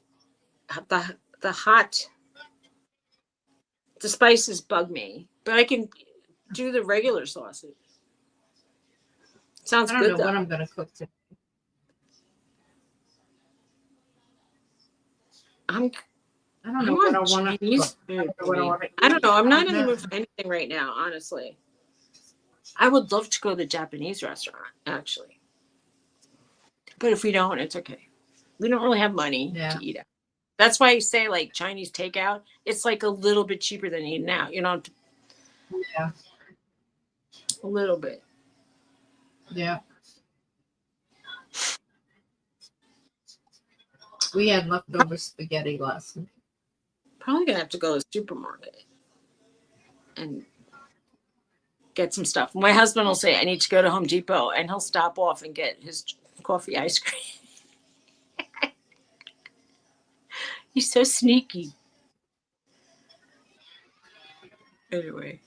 spices bug me, but I can do the regular sausage. Sounds I don't good know though. what I'm gonna cook today. I don't know what I want to cook. I don't know. I'm not in the mood for anything right now, honestly. I would love to go to the Japanese restaurant, actually. But if we don't, it's okay. We don't really have money to eat out. That's why I say like Chinese takeout, it's like a little bit cheaper than eating out. You know, Yeah. A little bit. Yeah. We had leftover spaghetti last night. Probably gonna have to go to the supermarket and get some stuff. My husband will say, I need to go to Home Depot, and he'll stop off and get his coffee ice cream. He's so sneaky. Anyway,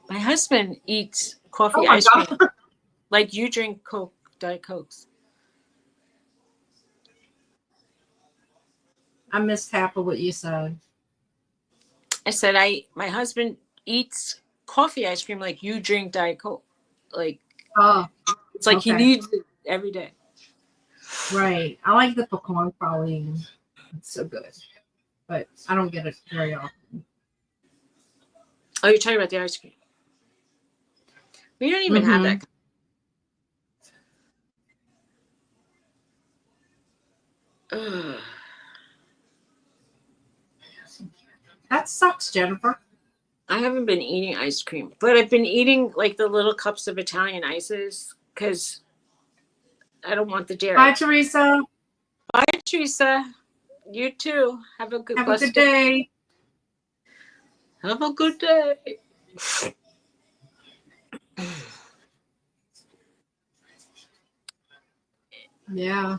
my husband eats coffee ice cream like you drink Coke, Diet Cokes. I missed half of what you said. I said, my husband eats coffee ice cream like you drink Diet Coke. Like, it's like he needs it every day. Right. I like the pecan praline. It's so good. But I don't get it very often. Oh, you're talking about the ice cream. We don't even have that. That sucks, Jennifer. I haven't been eating ice cream, but I've been eating like the little cups of Italian ices because I don't want the dairy. Bye, Teresa. Bye, Teresa. You too. Have a good day. Have a good day. Yeah.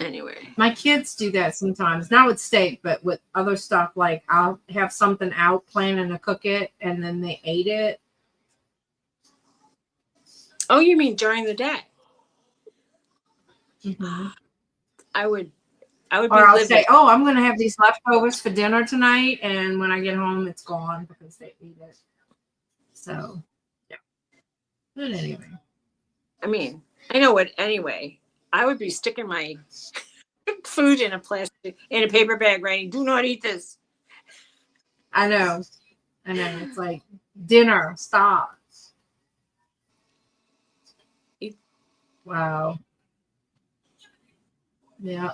Anyway. My kids do that sometimes. Not with steak, but with other stuff. Like I'll have something out planning to cook it, and then they ate it. Oh, you mean during the day? Mm-hmm. I would or be I'll say, oh, I'm going to have these leftovers for dinner tonight, and when I get home, it's gone because they eat it. So, yeah. But anyway. I mean, I know what. Anyway, I would be sticking my food in a paper bag, writing, "Do not eat this." I know. It's like dinner. Stop. Wow. Yeah.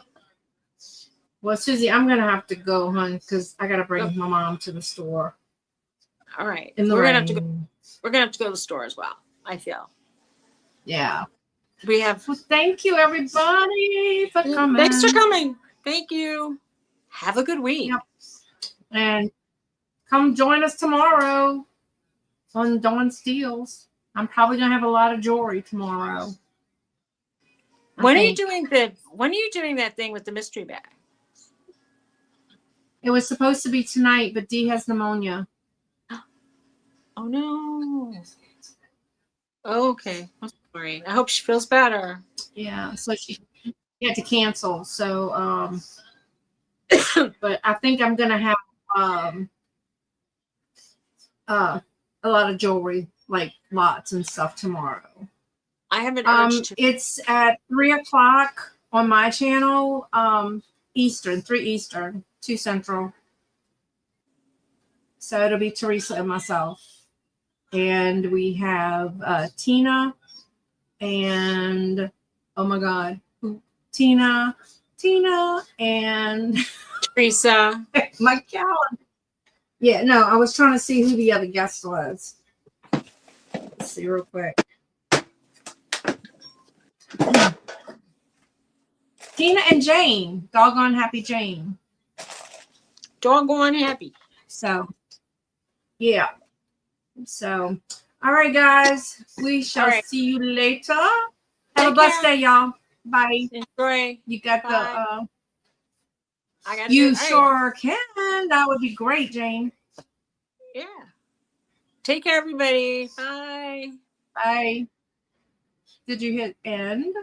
Well, Suzy, I'm gonna have to go, hon, because I gotta bring my mom to the store. All right. We're gonna have to go. We're gonna have to go to the store as well. I feel. Yeah. We have. Well, thank you, everybody, for coming. Thanks for coming. Thank you. Have a good week. Yep. And come join us tomorrow on Dawn Steals. I'm probably gonna have a lot of jewelry tomorrow. When are you doing that thing with the mystery bag? It was supposed to be tonight, but Dee has pneumonia. Oh no. Oh, okay. I'm sorry. I hope she feels better. Yeah, so she had to cancel. So but I think I'm gonna have a lot of jewelry, like lots and stuff tomorrow. I have an urge to. It's at 3:00 on my channel, Eastern, 3 Eastern, 2 Central. So it'll be Teresa and myself. And we have Tina and oh my God, Tina and Teresa. my calendar. Yeah, no, I was trying to see who the other guest was. Let's see real quick. Tina and Jane, doggone happy Jane. Doggone happy. So, yeah. So, all right, guys, we shall see you later. Have a blessed day, y'all. Bye. Enjoy. You got Bye. You sure can. That would be great, Jane. Yeah. Take care, everybody. Bye. Bye. Did you hit end?